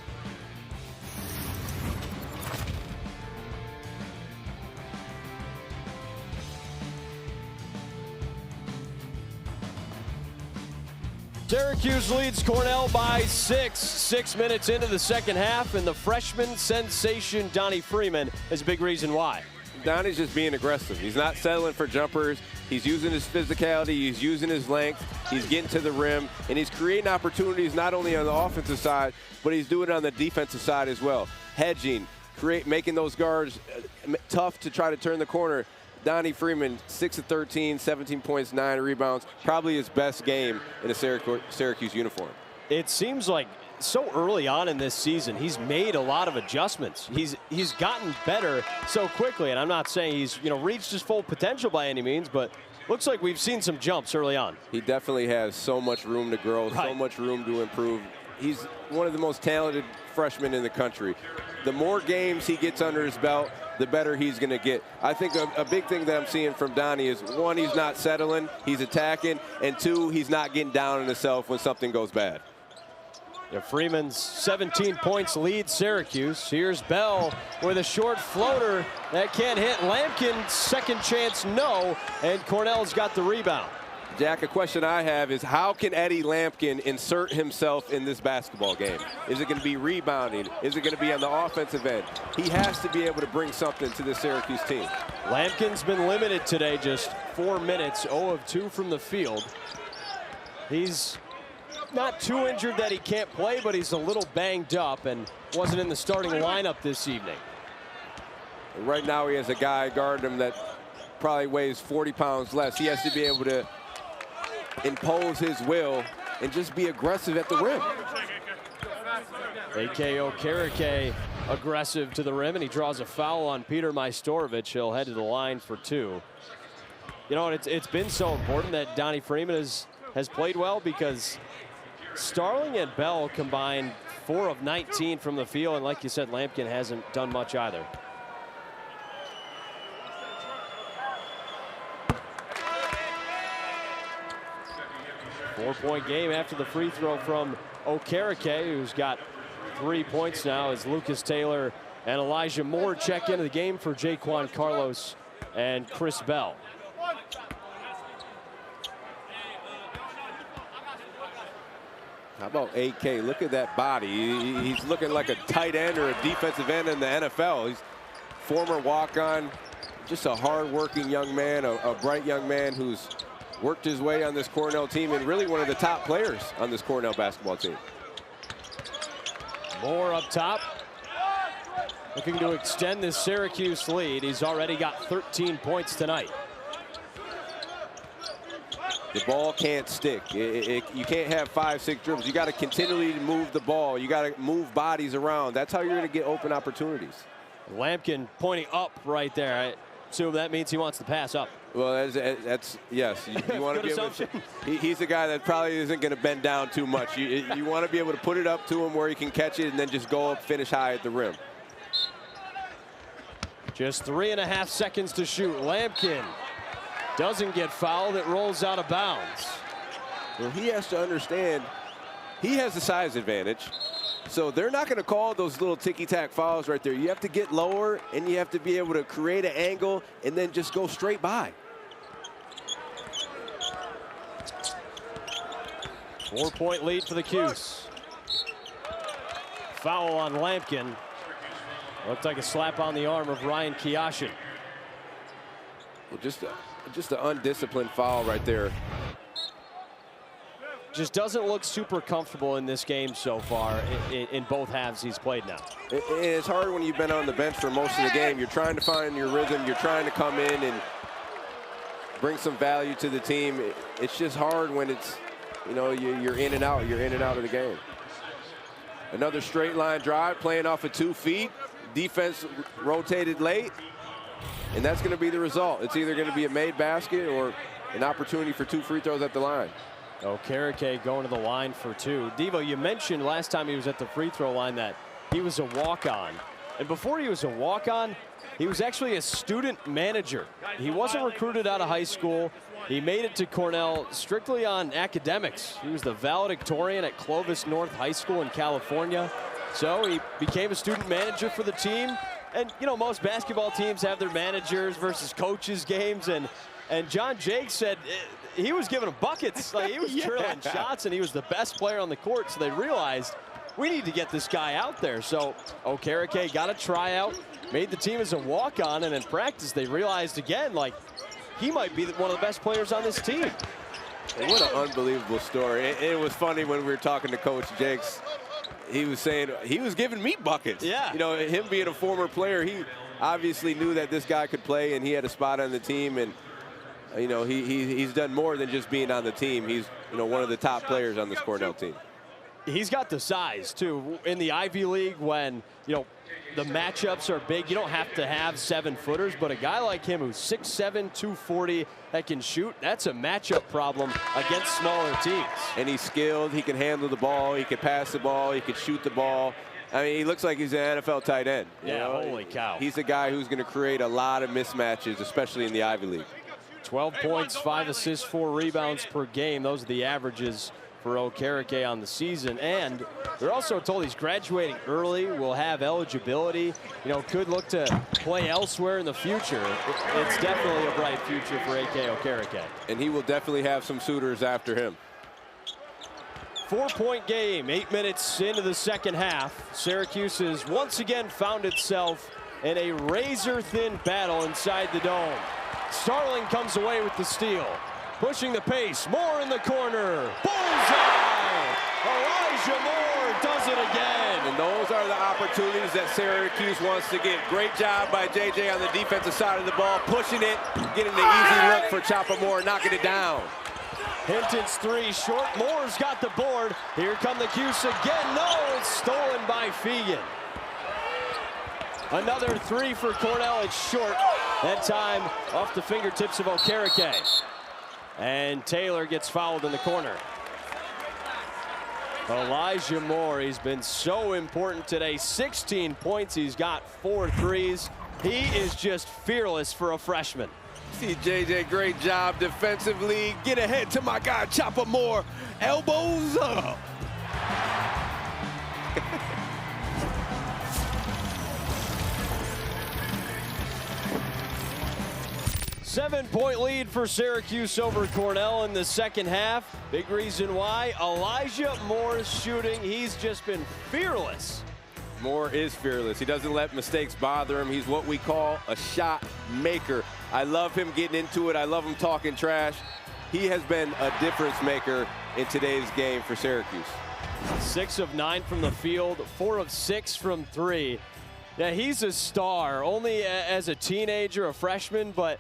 Syracuse leads Cornell by 6 minutes into the second half, and the freshman sensation Donnie Freeman is a big reason why. Donnie's just being aggressive. He's not settling for jumpers. He's using his physicality. He's using his length. He's getting to the rim, and he's creating opportunities not only on the offensive side, but he's doing it on the defensive side as well. Hedging, making those guards tough to try to turn the corner. Donnie Freeman, 6 of 13, 17 points, 9 rebounds. Probably his best game in a Syracuse uniform. It seems like so early on in this season, he's made a lot of adjustments. He's gotten better so quickly, and I'm not saying he's reached his full potential by any means, but looks like we've seen some jumps early on. He definitely has so much room to grow, so much room to improve. He's one of the most talented freshmen in the country. The more games he gets under his belt, the better he's going to get. I think a big thing that I'm seeing from Donnie is, one, he's not settling, he's attacking, and two, he's not getting down on himself when something goes bad. Yeah, Freeman's 17 points lead Syracuse. Here's Bell with a short floater that can't hit. Lampkin, second chance, no, and Cornell's got the rebound. Jack, a question I have is, how can Eddie Lampkin insert himself in this basketball game? Is it going to be rebounding? Is it going to be on the offensive end? He has to be able to bring something to the Syracuse team. Lampkin's been limited today, just 4 minutes, 0 of 2 from the field. He's not too injured that he can't play, but he's a little banged up and wasn't in the starting lineup this evening. Right now he has a guy guarding him that probably weighs 40 pounds less. He has to be able to impose his will and just be aggressive at the rim. A.K. Okereke aggressive to the rim, and he draws a foul on Peter Majstorovic. He'll head to the line for 2. It's been so important that Donnie Freeman has played well, because Starling and Bell combined 4 of 19 from the field, and like you said, Lampkin hasn't done much either. Four-point game after the free throw from Okereke, who's got 3 points now, as Lucas Taylor and Elijah Moore check into the game for Jaquan Carlos and Chris Bell. How about AK? Look at that body. He's looking like a tight end or a defensive end in the NFL. He's former walk-on, just a hard-working young man, a bright young man who's worked his way on this Cornell team, and really one of the top players on this Cornell basketball team. Moore up top, looking to extend this Syracuse lead. He's already got 13 points tonight. The ball can't stick. You can't have 5-6 dribbles. You got to continually move the ball. You got to move bodies around. That's how you're going to get open opportunities. Lampkin pointing up right there. I assume that means he wants to pass up. Well, that's yes. You want to be able to. He's a guy that probably isn't going to bend down too much. You want to be able to put it up to him where he can catch it and then just go up, finish high at the rim. Just 3.5 seconds to shoot. Lampkin doesn't get fouled. It rolls out of bounds. Well, he has to understand he has the size advantage. So they're not going to call those little ticky-tack fouls right there. You have to get lower, and you have to be able to create an angle and then just go straight by. 4-point lead for the Cuse. Foul on Lampkin. Looked like a slap on the arm of Ryan Kiyashin. Well, just an undisciplined foul right there. Just doesn't look super comfortable in this game so far in both halves he's played now. It's hard when you've been on the bench for most of the game. You're trying to find your rhythm. You're trying to come in and bring some value to the team. It's just hard when it's, you know, you're in and out. You're in and out of the game. Another straight line drive, playing off of 2 feet. Defense rotated late, and that's going to be the result. It's either going to be a made basket or an opportunity for 2 free throws at the line. Okereke going to the line for 2. Devo, you mentioned last time he was at the free throw line that he was a walk-on. And before he was a walk-on, he was actually a student manager. He wasn't recruited out of high school. He made it to Cornell strictly on academics. He was the valedictorian at Clovis North High School in California. So he became a student manager for the team. And, you know, most basketball teams have their managers versus coaches games. And John Jake said he was giving them buckets. Like, he was drilling shots, and he was the best player on the court. So they realized we need to get this guy out there. So Okereke got a tryout, made the team as a walk-on, and in practice they realized again, like, he might be one of the best players on this team. And what an unbelievable story. It was funny when we were talking to Coach Jakes. He was saying he was giving me buckets. Yeah. You know, him being a former player, he obviously knew that this guy could play and he had a spot on the team. And, you know, he's done more than just being on the team. He's, you know, one of the top players on this Cornell team. He's got the size, too. In the Ivy League, when, you know, the matchups are big, you don't have to have 7-footers, but a guy like him who's 6'7", 240, that can shoot, that's a matchup problem against smaller teams. And he's skilled. He can handle the ball. He can pass the ball. He can shoot the ball. I mean, he looks like he's an NFL tight end. Yeah, holy cow. He's a guy who's going to create a lot of mismatches, especially in the Ivy League. 12 points, 5 assists, 4 rebounds per game. Those are the averages for Okereke on the season. And they're also told he's graduating early, will have eligibility, you know, could look to play elsewhere in the future. It's definitely a bright future for A.K. Okereke. And he will definitely have some suitors after him. 4-point game, 8 minutes into the second half. Syracuse has once again found itself in a razor-thin battle inside the dome. Starling comes away with the steal. Pushing the pace, Moore in the corner. Bullseye! Elijah Moore does it again. And those are the opportunities that Syracuse wants to get. Great job by JJ on the defensive side of the ball, pushing it, getting the easy look for Chopper Moore, knocking it down. Hinton's 3 short. Moore's got the board. Here come the Cuse again. No, it's stolen by Fegan. Another 3 for Cornell. It's short. That time off the fingertips of Okereke. And Taylor gets fouled in the corner. Elijah Moore, he's been so important today. 16 points, he's got 4 threes. He is just fearless for a freshman. See JJ, great job defensively. Get ahead to my guy, Chopper Moore. Elbows up. 7-point lead for Syracuse over Cornell in the second half. Big reason why, Elijah Moore's shooting. He's just been fearless. Moore is fearless. He doesn't let mistakes bother him. He's what we call a shot maker. I love him getting into it. I love him talking trash. He has been a difference maker in today's game for Syracuse. 6 of 9 from the field, 4 of 6 from 3. Yeah, he's a star, only as a teenager, a freshman, but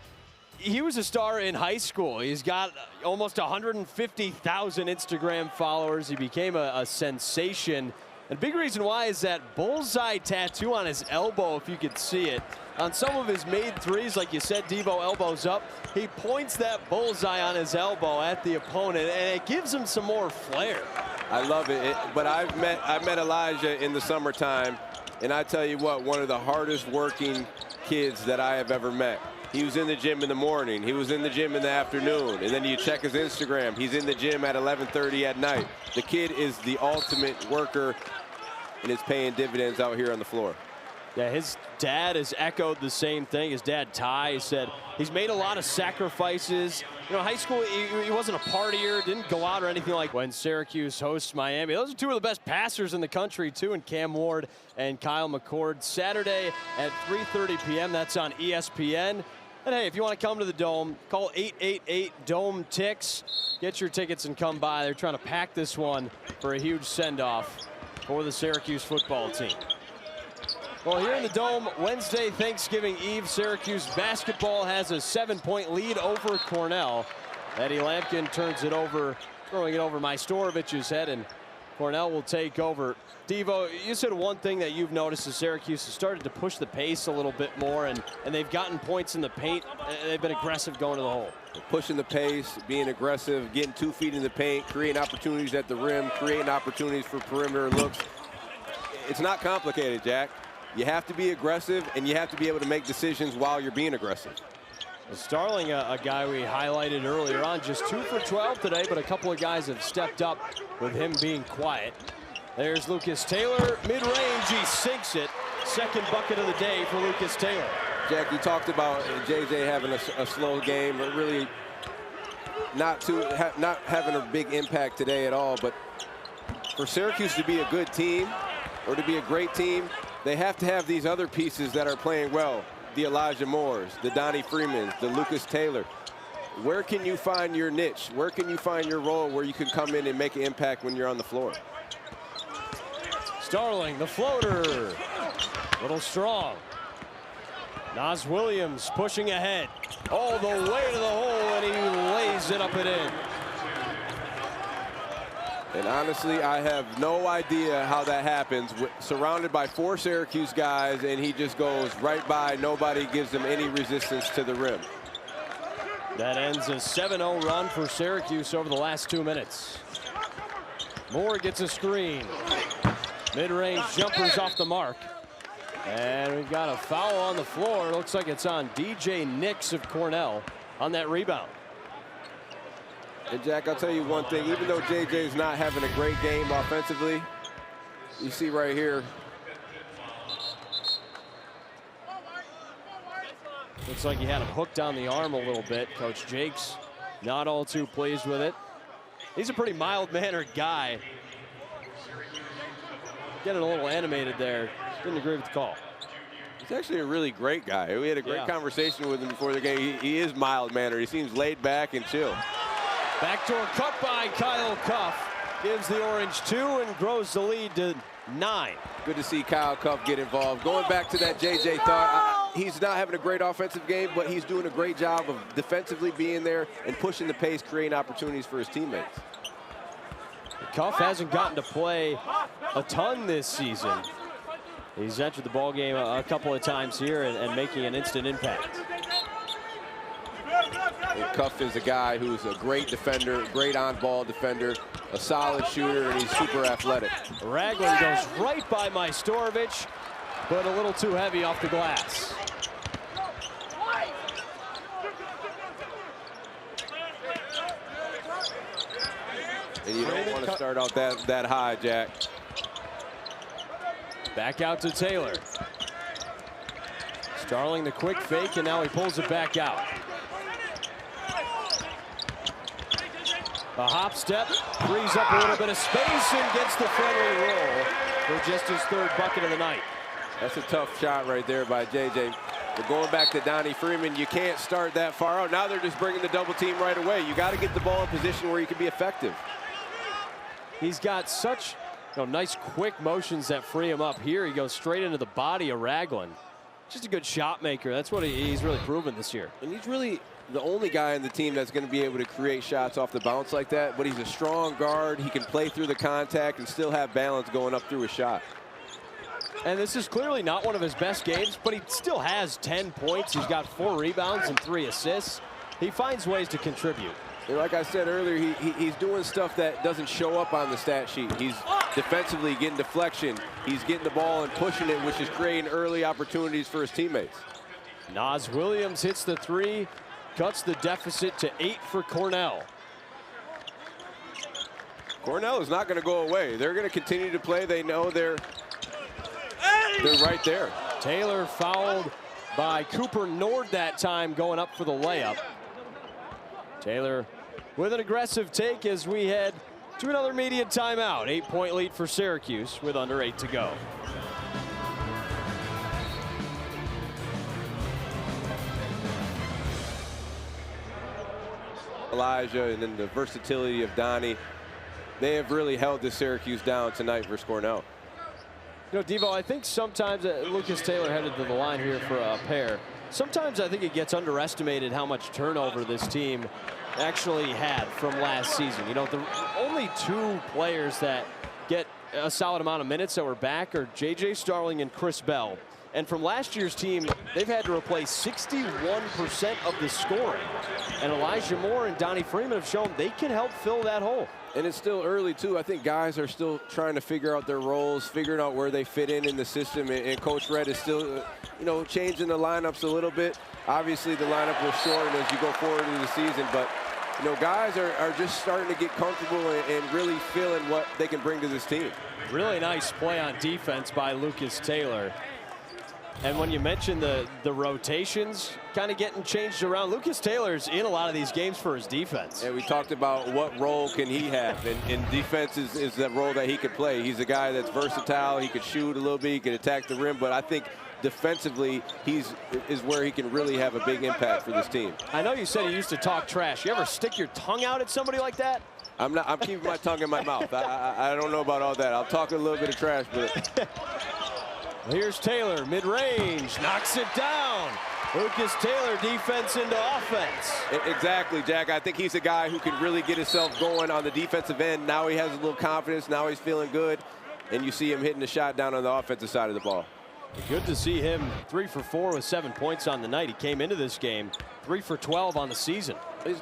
he was a star in high school. He's got almost 150,000 Instagram followers. He became a sensation And big reason why is that bullseye tattoo on his elbow, if you could see it. On some of his made threes, like you said, Devo elbows up. He points that bullseye on his elbow at the opponent, and it gives him some more flair. I love it. But I met Elijah in the summertime, and I tell you what, one of the hardest working kids that I have ever met. He was in the gym in the morning. He was in the gym in the afternoon. And then you check his Instagram. He's in the gym at 11:30 at night. The kid is the ultimate worker, and is paying dividends out here on the floor. Yeah, his dad has echoed the same thing. His dad, Ty, said he's made a lot of sacrifices. You know, high school, he wasn't a partier, didn't go out or anything like when Syracuse hosts Miami. Those are two of the best passers in the country, too, in Cam Ward and Kyle McCord. Saturday at 3:30 p.m. That's on ESPN. And, hey, if you want to come to the Dome, call 888-DOME-TICKS. Get your tickets and come by. They're trying to pack this one for a huge send-off for the Syracuse football team. Well, here in the Dome, Wednesday, Thanksgiving Eve, Syracuse basketball has a 7-point lead over Cornell. Eddie Lampkin turns it over, throwing it over Majstorovich's head, and Cornell will take over. Devo, you said one thing that you've noticed is Syracuse has started to push the pace a little bit more, and they've gotten points in the paint. They've been aggressive going to the hole. Pushing the pace, being aggressive, getting 2 feet in the paint, creating opportunities at the rim, creating opportunities for perimeter looks. It's not complicated, Jack. You have to be aggressive, and you have to be able to make decisions while you're being aggressive. Starling, a guy we highlighted earlier on, just 2 for 12 today, but a couple of guys have stepped up with him being quiet. There's Lucas Taylor, mid-range, he sinks it. Second bucket of the day for Lucas Taylor. Jack, you talked about JJ having a slow game, but really not having a big impact today at all. But for Syracuse to be a good team, or to be a great team, they have to have these other pieces that are playing well. The Elijah Moores, the Donnie Freemans, the Lucas Taylor. Where can you find your niche? Where can you find your role where you can come in and make an impact when you're on the floor? Starling, the floater, little strong. Nas Williams pushing ahead all the way to the hole, and he lays it up and in. And honestly, I have no idea how that happens. Surrounded by 4 Syracuse guys, and he just goes right by. Nobody gives him any resistance to the rim. That ends a 7-0 run for Syracuse over the last 2 minutes. Moore gets a screen. Mid-range jumpers off the mark. And we've got a foul on the floor. It looks like it's on DJ Nix of Cornell on that rebound. And Jack, I'll tell you one thing, even though JJ's not having a great game offensively, you see right here. Looks like he had him hooked on the arm a little bit. Coach Jakes not all too pleased with it. He's a pretty mild-mannered guy. Getting a little animated there. Didn't agree with the call. He's actually a really great guy. We had a great conversation with him before the game. He is mild-mannered. He seems laid back and chill. Backdoor cut by Kyle Cuff. Gives the Orange 2 and grows the lead to 9. Good to see Kyle Cuff get involved. Going back to that JJ thought, he's not having a great offensive game, but he's doing a great job of defensively being there and pushing the pace, creating opportunities for his teammates. Cuff hasn't gotten to play a ton this season. He's entered the ball game a couple of times here and making an instant impact. And Cuff is a guy who's a great defender, great on-ball defender, a solid shooter, and he's super athletic. Ragland goes right by Majstorovic, but a little too heavy off the glass. And you don't want to start out that high, Jack. Back out to Taylor. Starling the quick fake, and now he pulls it back out. A hop step, frees up a little bit of space and gets the friendly roll for just his 3rd bucket of the night. That's a tough shot right there by JJ. But going back to Donnie Freeman, you can't start that far out. Now they're just bringing the double team right away. You got to get the ball in position where you can be effective. He's got such nice quick motions that free him up. Here he goes straight into the body of Ragland. Just a good shot maker. That's what he's really proven this year. And he's really the only guy in the team that's going to be able to create shots off the bounce like that, but he's a strong guard. He can play through the contact and still have balance going up through his shot. And this is clearly not one of his best games, but he still has 10 points. He's got 4 rebounds and 3 assists. He finds ways to contribute. And like I said earlier, he's doing stuff that doesn't show up on the stat sheet. He's defensively getting deflection. He's getting the ball and pushing it, which is creating early opportunities for his teammates. Naz Williams hits the 3, cuts the deficit to 8 for Cornell. Cornell is not going to go away. They're going to continue to play. They know they're right there. Taylor fouled by Cooper Nord that time, going up for the layup. Taylor with an aggressive take as we head to another media timeout. 8-point lead for Syracuse with under 8 to go. Elijah and then the versatility of Donnie. They have really held this Syracuse down tonight versus Cornell. You know, Devo, I think sometimes Lucas Taylor headed to the line here for a pair. Sometimes I think it gets underestimated how much turnover this team actually had from last season. You know, the only 2 players that get a solid amount of minutes that were back are J.J. Starling and Chris Bell. And from last year's team, they've had to replace 61% of the scoring. And Elijah Moore and Donnie Freeman have shown they can help fill that hole. And it's still early, too. I think guys are still trying to figure out their roles, figuring out where they fit in the system. And Coach Red is still, you know, changing the lineups a little bit. Obviously, the lineup will shorten as you go forward into the season. But, you know, guys are just starting to get comfortable and really feeling what they can bring to this team. Really nice play on defense by Lucas Taylor. And when you mention the rotations kind of getting changed around, Lucas Taylor's in a lot of these games for his defense. And we talked about what role can he have, and defense is the role that he could play. He's a guy that's versatile. He could shoot a little bit, he could attack the rim, but I think defensively is where he can really have a big impact for this team. I know you said you used to talk trash. You ever stick your tongue out at somebody like that? I'm keeping my tongue in my mouth. I don't know about all that. I'll talk a little bit of trash, but here's Taylor, mid-range, knocks it down. Lucas Taylor, defense into offense. Exactly, Jack. I think he's a guy who can really get himself going on the defensive end. Now he has a little confidence. Now he's feeling good. And you see him hitting the shot down on the offensive side of the ball. Good to see him 3 for 4 with 7 points on the night. He came into this game 3 for 12 on the season. He's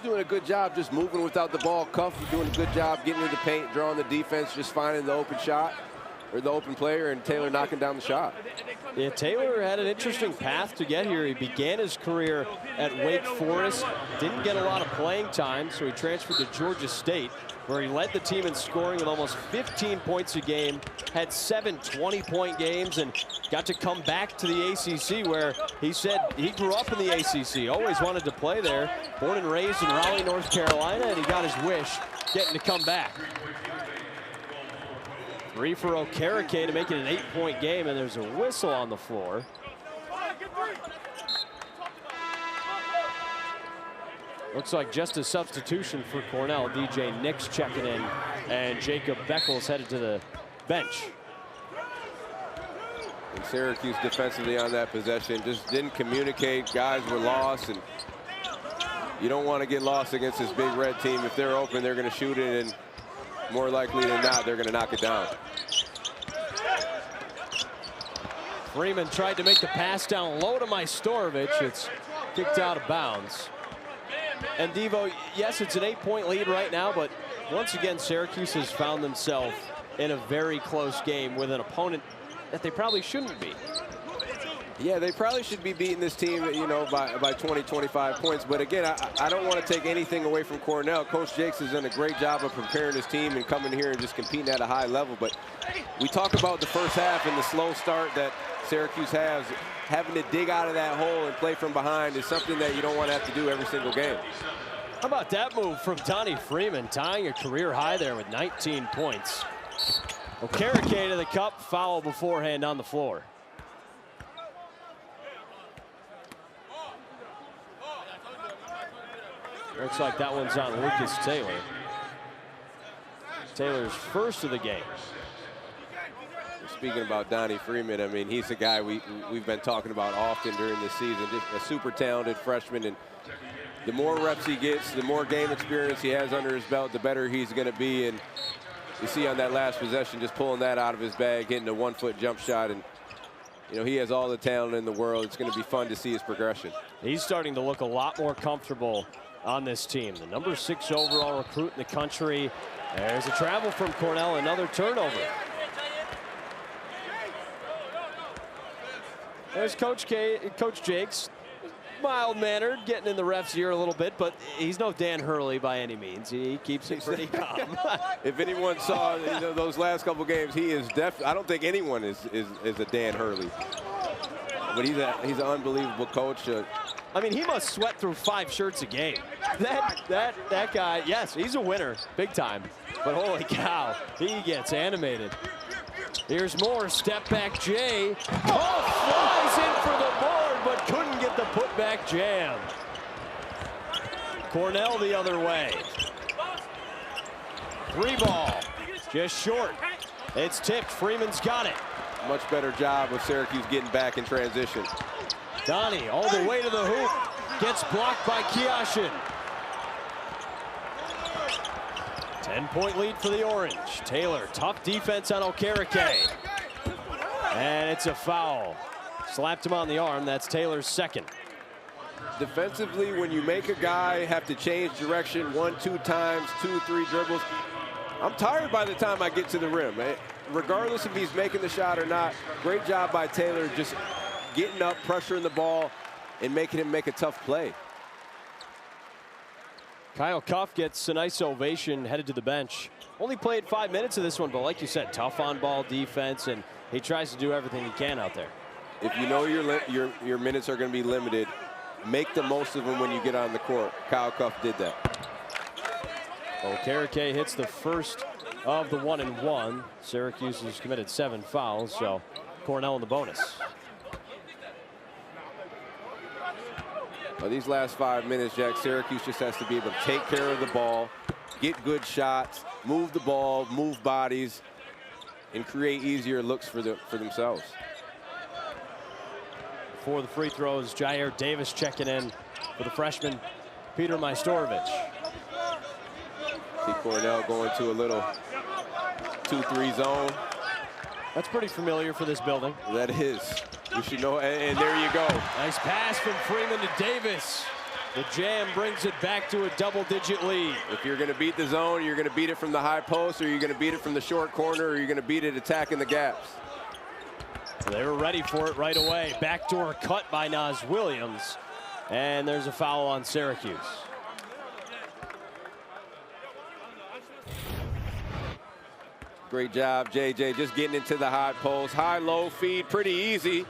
doing a good job just moving without the ball. Cuff is doing a good job getting into the paint, drawing the defense, just finding the open shot. Or the open player, and Taylor knocking down the shot. Yeah, Taylor had an interesting path to get here. He began his career at Wake Forest, didn't get a lot of playing time, so he transferred to Georgia State, where he led the team in scoring with almost 15 points a game, had 7 20-point games, and got to come back to the ACC, where he said he grew up in the ACC, always wanted to play there, born and raised in Raleigh, North Carolina, and he got his wish getting to come back. 3 for Okereke to make it an 8-point game, and there's a whistle on the floor. Looks like just a substitution for Cornell. DJ Nix checking in, and Jacob Beckles headed to the bench. And Syracuse defensively on that possession just didn't communicate. Guys were lost, and you don't want to get lost against this big red team. If they're open, they're going to shoot it, and more likely than not, they're going to knock it down. Freeman tried to make the pass down low to Majstorovic. It's kicked out of bounds. And Devo, yes, it's an 8-point lead right now, but once again, Syracuse has found themselves in a very close game with an opponent that they probably shouldn't be. Yeah, they probably should be beating this team, you know, by 20, 25 points. But again, I don't want to take anything away from Cornell. Coach Jakes has done a great job of preparing his team and coming here and just competing at a high level. But we talk about the first half and the slow start that Syracuse has. Having to dig out of that hole and play from behind is something that you don't want to have to do every single game. How about that move from Donnie Freeman, tying a career high there with 19 points. Okereke to the cup, foul beforehand on the floor. Looks like that one's on Lucas Taylor. Taylor's first of the game. Speaking about Donnie Freeman, I mean, he's a guy we've been talking about often during this season. Just a super talented freshman, and the more reps he gets, the more game experience he has under his belt, the better he's going to be. And you see on that last possession, just pulling that out of his bag, hitting a 1-foot jump shot, and you know, he has all the talent in the world. It's going to be fun to see his progression. He's starting to look a lot more comfortable on this team. The number 6 overall recruit in the country. There's a travel from Cornell, another turnover. There's Coach Jakes, mild-mannered, getting in the ref's ear a little bit, but he's no Dan Hurley by any means. He keeps it pretty calm. If anyone saw those last couple games, he is I don't think anyone is a Dan Hurley. But he's an unbelievable coach. I mean, he must sweat through 5 shirts a game. That guy, yes, he's a winner, big time. But holy cow, he gets animated. Here's more, step back Jay. Oh, flies in for the board, but couldn't get the putback jam. Cornell the other way. 3 ball, just short. It's tipped, Freeman's got it. Much better job of Syracuse getting back in transition. Donnie all the way to the hoop, gets blocked by Kiashin. 10-point lead for the Orange. Taylor, tough defense on Okereke. And it's a foul. Slapped him on the arm. That's Taylor's 2nd. Defensively, when you make a guy have to change direction 1-2 times, 2-3 dribbles, I'm tired by the time I get to the rim. Regardless if he's making the shot or not, great job by Taylor just getting up, pressuring the ball, and making him make a tough play. Kyle Cuff gets a nice ovation, headed to the bench. Only played 5 minutes of this one, but like you said, tough on-ball defense, and he tries to do everything he can out there. If you know your minutes are going to be limited, make the most of them when you get on the court. Kyle Cuff did that. Okereke hits the first of the 1-and-1. Syracuse has committed 7 fouls, so Cornell in the bonus. Well, these last 5 minutes, Jack, Syracuse just has to be able to take care of the ball, get good shots, move the ball, move bodies, and create easier looks for themselves. For the free throws, Jair Davis checking in for the freshman, Peter Majstorovic. See Cornell going to a little 2-3 zone. That's pretty familiar for this building. That is. You should know, and there you go. Nice pass from Freeman to Davis. The jam brings it back to a double-digit lead. If you're going to beat the zone, you're going to beat it from the high post, or you're going to beat it from the short corner, or you're going to beat it attacking the gaps. They were ready for it right away. Backdoor cut by Naz Williams. And there's a foul on Syracuse. Great job, JJ, just getting into the high post. High-low feed, pretty easy.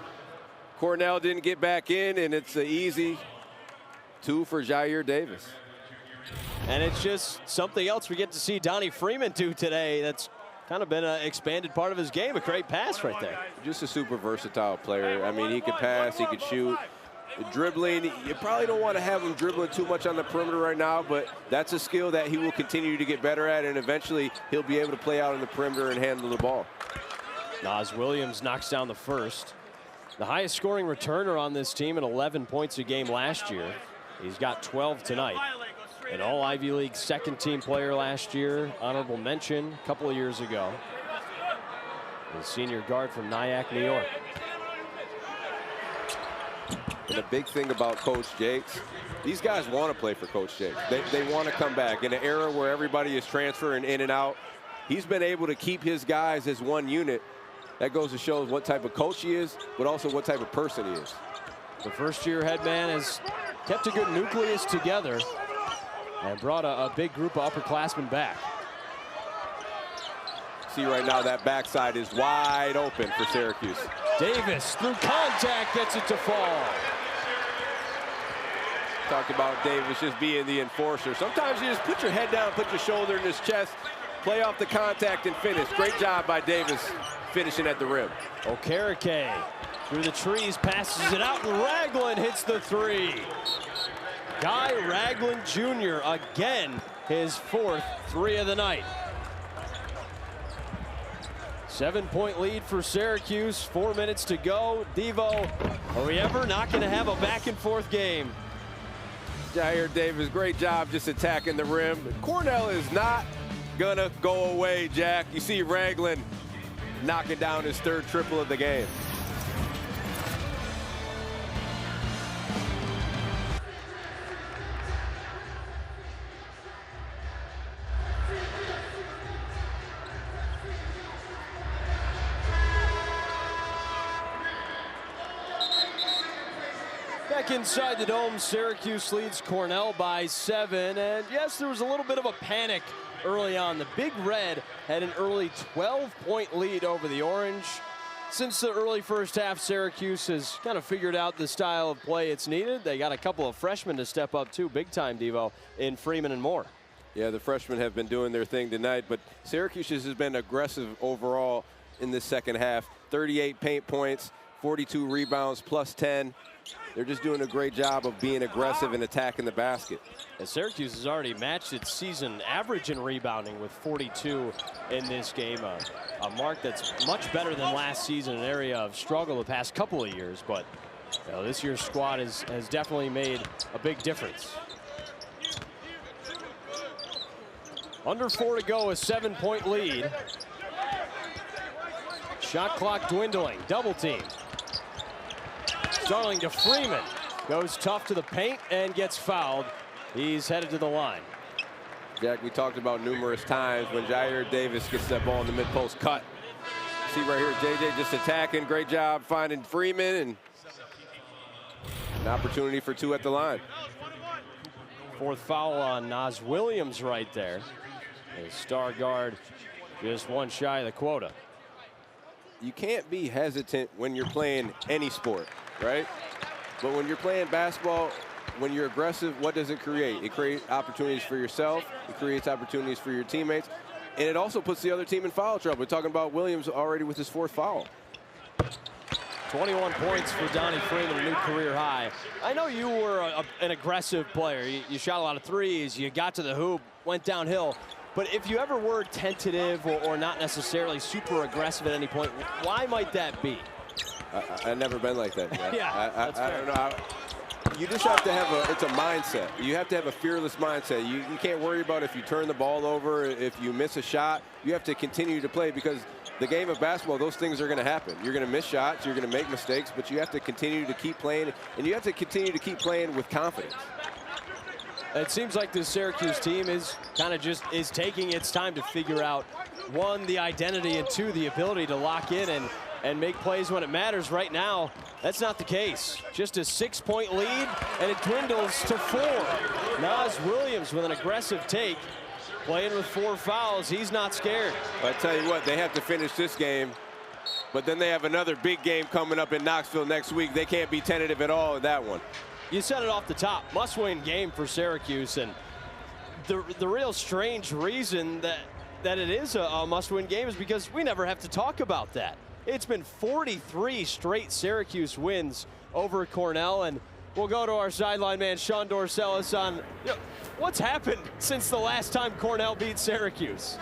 Cornell didn't get back in, and it's an easy 2 for Jair Davis. And it's just something else we get to see Donnie Freeman do today. That's kind of been an expanded part of his game. A great pass right there. Just a super versatile player. I mean, he could pass, he could shoot. Dribbling, you probably don't want to have him dribbling too much on the perimeter right now, but that's a skill that he will continue to get better at, and eventually he'll be able to play out on the perimeter and handle the ball. Naz Williams knocks down the first. The highest scoring returner on this team at 11 points a game last year. He's got 12 tonight. An all-Ivy League 2nd-team player last year. Honorable mention a couple of years ago. The senior guard from Nyack, New York. And the big thing about Coach Jakes, these guys want to play for Coach Jakes. They want to come back. In an era where everybody is transferring in and out, he's been able to keep his guys as one unit. That goes to show what type of coach he is, but also what type of person he is. The first-year head man has kept a good nucleus together and brought a big group of upperclassmen back. See right now that backside is wide open for Syracuse. Davis through contact gets it to fall. Talked about Davis just being the enforcer. Sometimes you just put your head down, put your shoulder in his chest, play off the contact and finish. Great job by Davis finishing at the rim. Okereke through the trees, passes it out, and Ragland hits the 3. Guy Ragland Jr. again, his 4th 3 of the night. 7-point lead for Syracuse. 4 minutes to go. Devo, are we ever not going to have a back-and-forth game? Jair Davis, great job just attacking the rim. Cornell is not going to go away, Jack. You see Ragland knocking down his 3rd triple of the game. Back inside the dome, Syracuse leads Cornell by 7. And yes, there was a little bit of a panic early on. The Big Red had an early 12-point lead over the Orange. Since the early first half, Syracuse has kind of figured out the style of play it's needed. They got a couple of freshmen to step up too, big time, Devo, in Freeman and Moore. Yeah, the freshmen have been doing their thing tonight, but Syracuse has been aggressive overall in this second half. 38 paint points, 42 rebounds, plus 10. They're just doing a great job of being aggressive and attacking the basket. And Syracuse has already matched its season average in rebounding with 42 in this game. A mark that's much better than last season, an area of struggle the past couple of years. But you know, this year's squad has definitely made a big difference. Under 4 to go, a 7-point lead. Shot clock dwindling, double team. Starling to Freeman, goes tough to the paint and gets fouled. He's headed to the line. Jack, we talked about numerous times when Jair Davis gets that ball in the mid-post cut. See right here, JJ just attacking. Great job finding Freeman, and an opportunity for 2 at the line. 4th foul on Naz Williams right there. His star guard just 1 shy of the quota. You can't be hesitant when you're playing any sport, right? But when you're playing basketball, when you're aggressive, what does it create? It creates opportunities for yourself. It creates opportunities for your teammates. And it also puts the other team in foul trouble. We're talking about Williams already with his 4th foul. 21 points for Donnie Freeman, a new career high. I know you were an aggressive player. You shot a lot of threes. You got to the hoop, went downhill. But if you ever were tentative or not necessarily super aggressive at any point, why might that be? I've never been like that. Yeah, I don't know. You just have to have it's a mindset. You have to have a fearless mindset. You can't worry about if you turn the ball over, if you miss a shot. You have to continue to play, because the game of basketball, those things are going to happen. You're going to miss shots, you're going to make mistakes, but you have to continue to keep playing, and you have to continue to keep playing with confidence. It seems like this Syracuse team is kind of just taking its time to figure out, 1, the identity, and 2, the ability to lock in and make plays when it matters. Right now, that's not the case. Just a 6-point lead, and it dwindles to 4. Naz Williams with an aggressive take, playing with 4 fouls. He's not scared. I tell you what, they have to finish this game, but then they have another big game coming up in Knoxville next week. They can't be tentative at all in that one. You said it off the top, must-win game for Syracuse, and the real strange reason that it is a must-win game is because we never have to talk about that. It's been 43 straight Syracuse wins over Cornell, and we'll go to our sideline man, Sean Dorcelis, on what's happened since the last time Cornell beat Syracuse.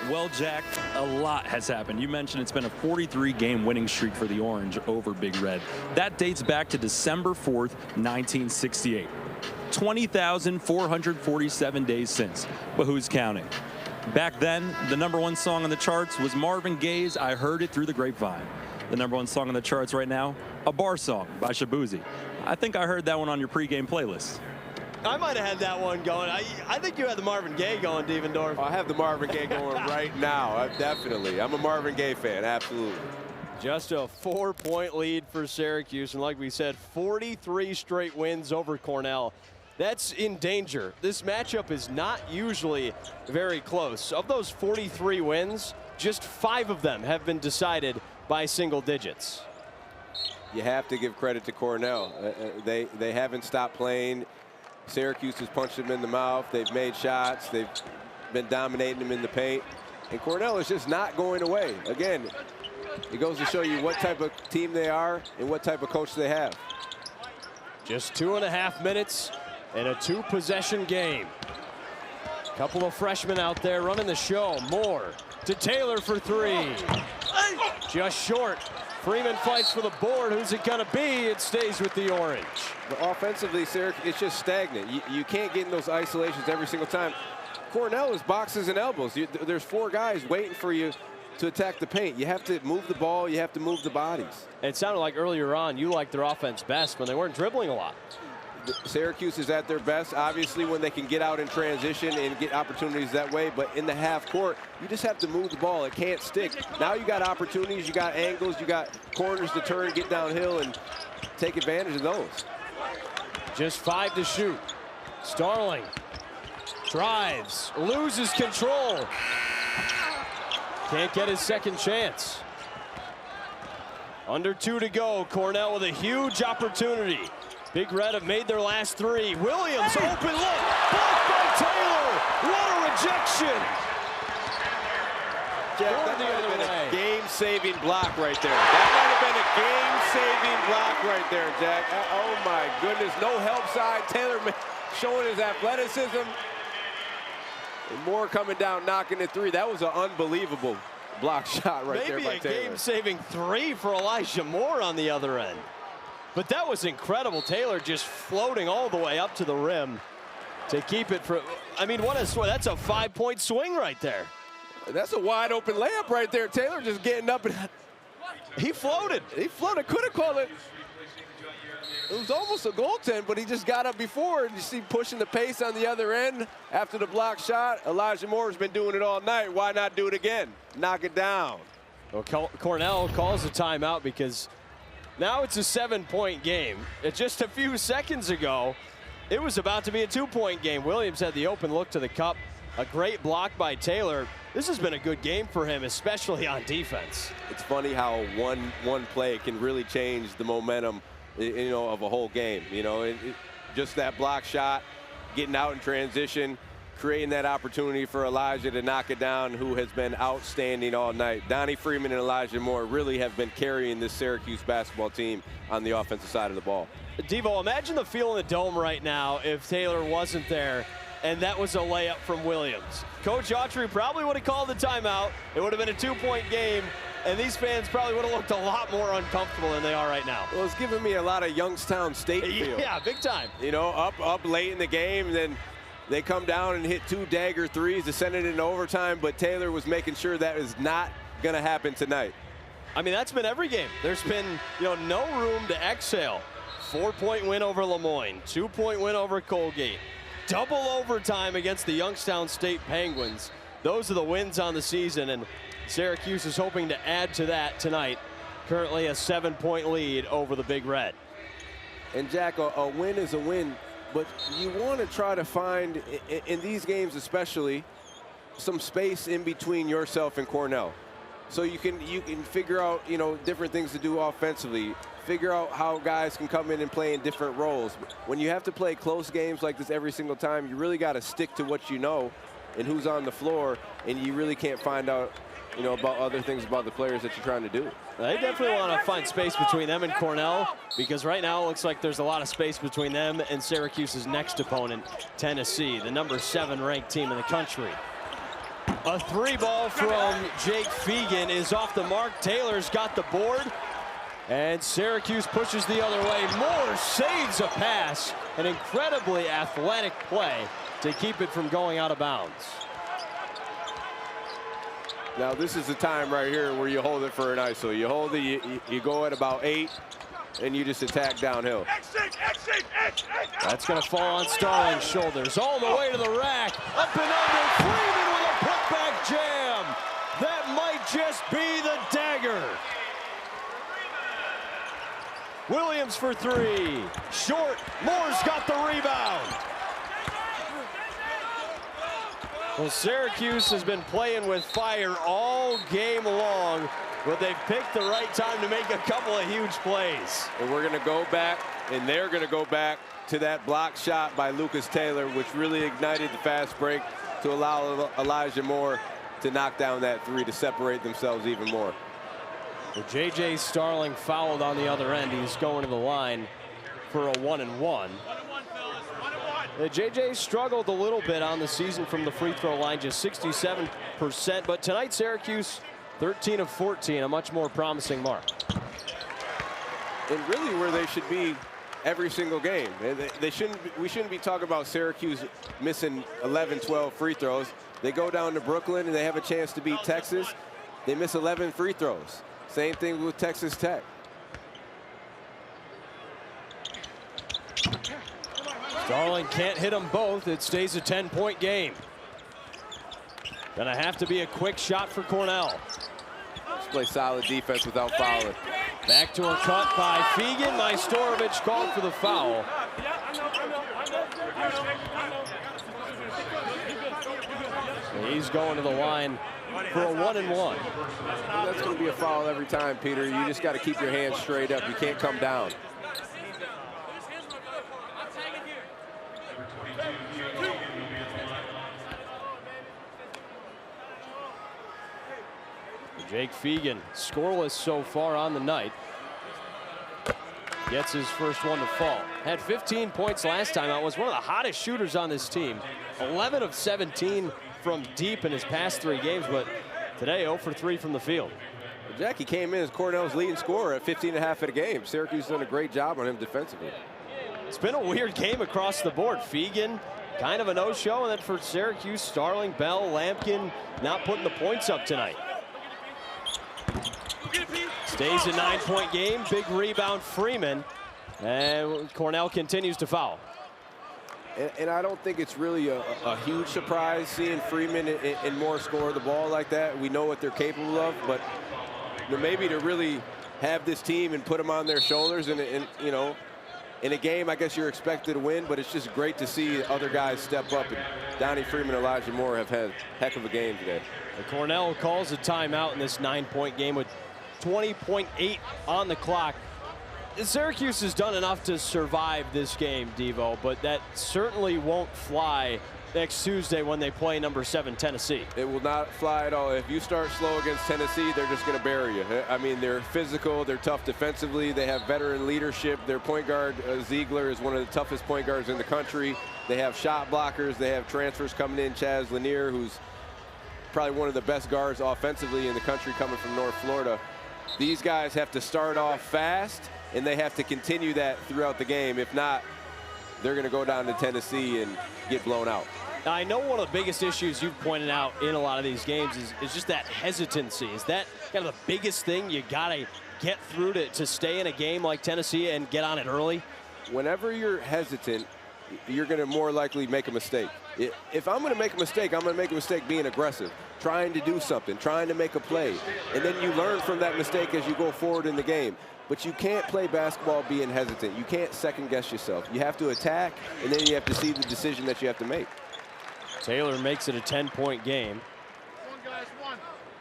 Well, Jack, a lot has happened. You mentioned it's been a 43-game winning streak for the Orange over Big Red. That dates back to December 4th, 1968. 20,447 days since, but who's counting? Back then, the #1 song on the charts was Marvin Gaye's I Heard It Through the Grapevine. The #1 song on the charts right now, a bar song by Shabuzi. I think I heard that one on your pregame playlist. I might have had that one going. I think you had the Marvin Gaye going, Devendorf. I have the Marvin Gaye going right now. Definitely. I'm a Marvin Gaye fan, absolutely. Just a 4-point lead for Syracuse, and like we said, 43 straight wins over Cornell. That's in danger. This matchup is not usually very close. Of those 43 wins, just 5 of them have been decided by single digits. You have to give credit to Cornell. They haven't stopped playing. Syracuse has punched them in the mouth. They've made shots. They've been dominating them in the paint. And Cornell is just not going away. Again, it goes to show you what type of team they are and what type of coach they have. Just 2.5 minutes in a 2-possession game. Couple of freshmen out there running the show. Moore to Taylor for 3. Just short. Freeman fights for the board. Who's it going to be? It stays with the orange. But offensively, Syracuse, it's just stagnant. You can't get in those isolations every single time. Cornell is boxes and elbows. There's 4 guys waiting for you to attack the paint. You have to move the ball. You have to move the bodies. It sounded like earlier on you liked their offense best when they weren't dribbling a lot. Syracuse is at their best, obviously, when they can get out in transition and get opportunities that way. But in the half court, you just have to move the ball. It can't stick. Now you got opportunities, you got angles, you got corners to turn, get downhill, and take advantage of those. Just 5 to shoot. Starling drives, loses control. Can't get his second chance. Under 2 to go. Cornell with a huge opportunity. Big Red have made their last 3. Williams, open look, blocked by Taylor. What a rejection. Jack, that might have been a game-saving block right there. That might have been a game-saving block right there, Jack. Oh my goodness, no help side. Taylor showing his athleticism. And Moore coming down, knocking it 3. That was an unbelievable block shot right there by Taylor. Maybe a game-saving 3 for Elijah Moore on the other end. But that was incredible. Taylor just floating all the way up to the rim to keep it for, I mean, what a swing. That's a 5-point swing right there. That's a wide open layup right there. Taylor just getting up and he floated. He floated, could have called it. It was almost a goaltend, but he just got up before. And you see pushing the pace on the other end after the block shot. Elijah Moore has been doing it all night. Why not do it again? Knock it down. Well, Cornell calls a timeout because now it's a 7-point game. Just a few seconds ago, it was about to be a 2-point game. Williams had the open look to the cup. A great block by Taylor. This has been a good game for him, especially on defense. It's funny how one play can really change the momentum, you know, of a whole game. You know, just that block shot, getting out in transition, creating that opportunity for Elijah to knock it down, who has been outstanding all night. Donnie Freeman and Elijah Moore really have been carrying this Syracuse basketball team on the offensive side of the ball. Devo, imagine the feel in the dome right now if Taylor wasn't there and that was a layup from Williams. Coach Autry probably would have called the timeout. It would have been a 2-point game, and these fans probably would have looked a lot more uncomfortable than they are right now. Well, it's giving me a lot of Youngstown State feel. Yeah, big time. You know, up late in the game, and then they come down and hit 2 dagger threes to send it into overtime, but Taylor was making sure that is not going to happen tonight. I mean, that's been every game. There's been, you know, no room to exhale. 4-point win over Lemoyne, 2-point win over Colgate, double overtime against the Youngstown State Penguins. Those are the wins on the season, and Syracuse is hoping to add to that tonight. Currently a 7-point lead over the Big Red. And Jack, a win is a win, but you want to try to find, in these games especially, some space in between yourself and Cornell. So you can figure out, you know, different things to do offensively. Figure out how guys can come in and play in different roles. When you have to play close games like this every single time, you really got to stick to what you know and who's on the floor, and you really can't find out, you know, about other things about the players that you're trying to do. They definitely want to find space between them and Cornell, because right now it looks like there's a lot of space between them and Syracuse's next opponent, Tennessee, the number 7 ranked team in the country. A 3-ball from Jake Fegan is off the mark. Taylor's got the board, and Syracuse pushes the other way. Moore saves a pass, an incredibly athletic play to keep it from going out of bounds. Now this is the time right here where you hold it for an ISO. You hold it, you go at about 8, and you just attack downhill. That's going to fall on Starling's shoulders, all the way to the rack, up and under. Freeman with a putback jam. That might just be the dagger. Williams for 3, short. Moore's got the rebound. Well, Syracuse has been playing with fire all game long, but they've picked the right time to make a couple of huge plays. And we're going to go back, and they're going to go back to that block shot by Lucas Taylor, which really ignited the fast break to allow Elijah Moore to knock down that 3 to separate themselves even more. Well, J.J. Starling fouled on the other end. He's going to the line for a 1-and-1. J.J. struggled a little bit on the season from the free throw line, just 67%. But tonight, Syracuse 13 of 14, a much more promising mark. And really where they should be every single game. We shouldn't be talking about Syracuse missing 11, 12 free throws. They go down to Brooklyn and they have a chance to beat Texas. They miss 11 free throws. Same thing with Texas Tech. Starling can't hit them both. It stays a 10-point game. Gonna have to be a quick shot for Cornell. Just play solid defense without fouling. Back to a cut by Fegan. Majstorovic called for the foul. He's going to the line for a 1-and-1. That's going to be a foul every time, Peter. You just got to keep your hands straight up. You can't come down. Jake Fegan, scoreless so far on the night. Gets his first one to fall. Had 15 points last time out. Was one of the hottest shooters on this team. 11 of 17 from deep in his past 3 games, but today 0 for 3 from the field. Well, Jackie came in as Cornell's leading scorer at 15.5 at a game. Syracuse done a great job on him defensively. It's been a weird game across the board. Fegan, kind of a no-show, and then for Syracuse, Starling, Bell, Lampkin not putting the points up tonight. Stays a 9-point game. Big rebound, Freeman. And Cornell continues to foul. And I don't think it's really a huge surprise seeing Freeman and Moore score the ball like that. We know what they're capable of, but maybe to really have this team and put them on their shoulders and you know, in a game, I guess you're expected to win, but it's just great to see other guys step up. And Donnie Freeman and Elijah Moore have had a heck of a game today. Cornell calls a timeout in this 9-point game with 20.8 on the clock. Syracuse has done enough to survive this game, Devo, but that certainly won't fly next Tuesday when they play number 7 Tennessee. It will not fly at all. If you start slow against Tennessee, they're just going to bury you. I mean, they're physical, they're tough defensively, they have veteran leadership. Their point guard, Ziegler, is one of the toughest point guards in the country. They have shot blockers, they have transfers coming in. Chaz Lanier, who's probably one of the best guards offensively in the country, coming from North Florida. These guys have to start off fast, and they have to continue that throughout the game. If not, they're going to go down to Tennessee and get blown out. Now, I know one of the biggest issues you've pointed out in a lot of these games is just that hesitancy. Is that kind of the biggest thing you got to get through to stay in a game like Tennessee and get on it early? Whenever you're hesitant, you're going to more likely make a mistake. If I'm going to make a mistake, I'm going to make a mistake being aggressive, trying to do something, trying to make a play. And then you learn from that mistake as you go forward in the game. But you can't play basketball being hesitant. You can't second guess yourself. You have to attack, and then you have to see the decision that you have to make. Taylor makes it a 10-point game.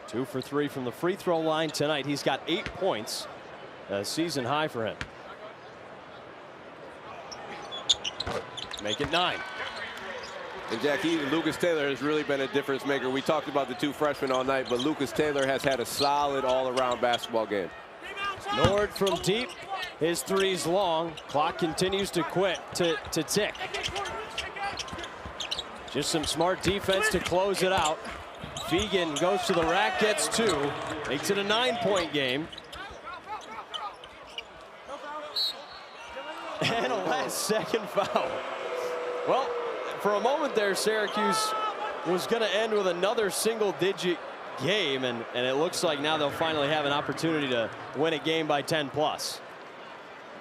2 for 3 from the free throw line tonight. He's got 8 points, a season high for him. Make it 9. And Jack, Lucas Taylor has really been a difference maker. We talked about the 2 freshmen all night, but Lucas Taylor has had a solid all-around basketball game. Nord from deep. His three's long. Clock continues to tick. Just some smart defense to close it out. Fegan goes to the rack, gets 2. Makes it a 9-point game. And a last-second foul. Well, for a moment there, Syracuse was going to end with another single-digit game, and it looks like now they'll finally have an opportunity to win a game by 10+.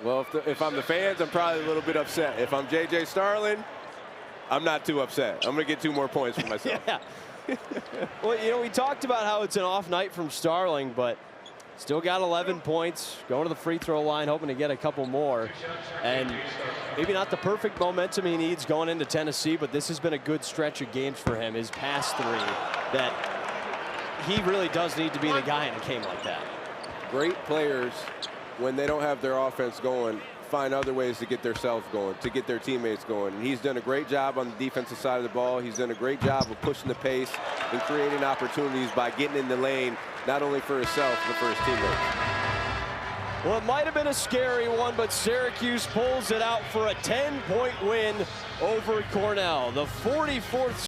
Well, if I'm the fans, I'm probably a little bit upset. If I'm J.J. Starling, I'm not too upset. I'm going to get 2 more points for myself. Yeah. Well, you know, we talked about how it's an off night from Starling, but still got 11 points, going to the free throw line, hoping to get a couple more. And maybe not the perfect momentum he needs going into Tennessee, but this has been a good stretch of games for him, his past 3, that he really does need to be the guy in a game like that. Great players, when they don't have their offense going, find other ways to get themselves going, to get their teammates going. And he's done a great job on the defensive side of the ball. He's done a great job of pushing the pace and creating opportunities by getting in the lane, not only for himself, but for his teammates. Well, it might have been a scary one, but Syracuse pulls it out for a 10-point win over Cornell. The 44th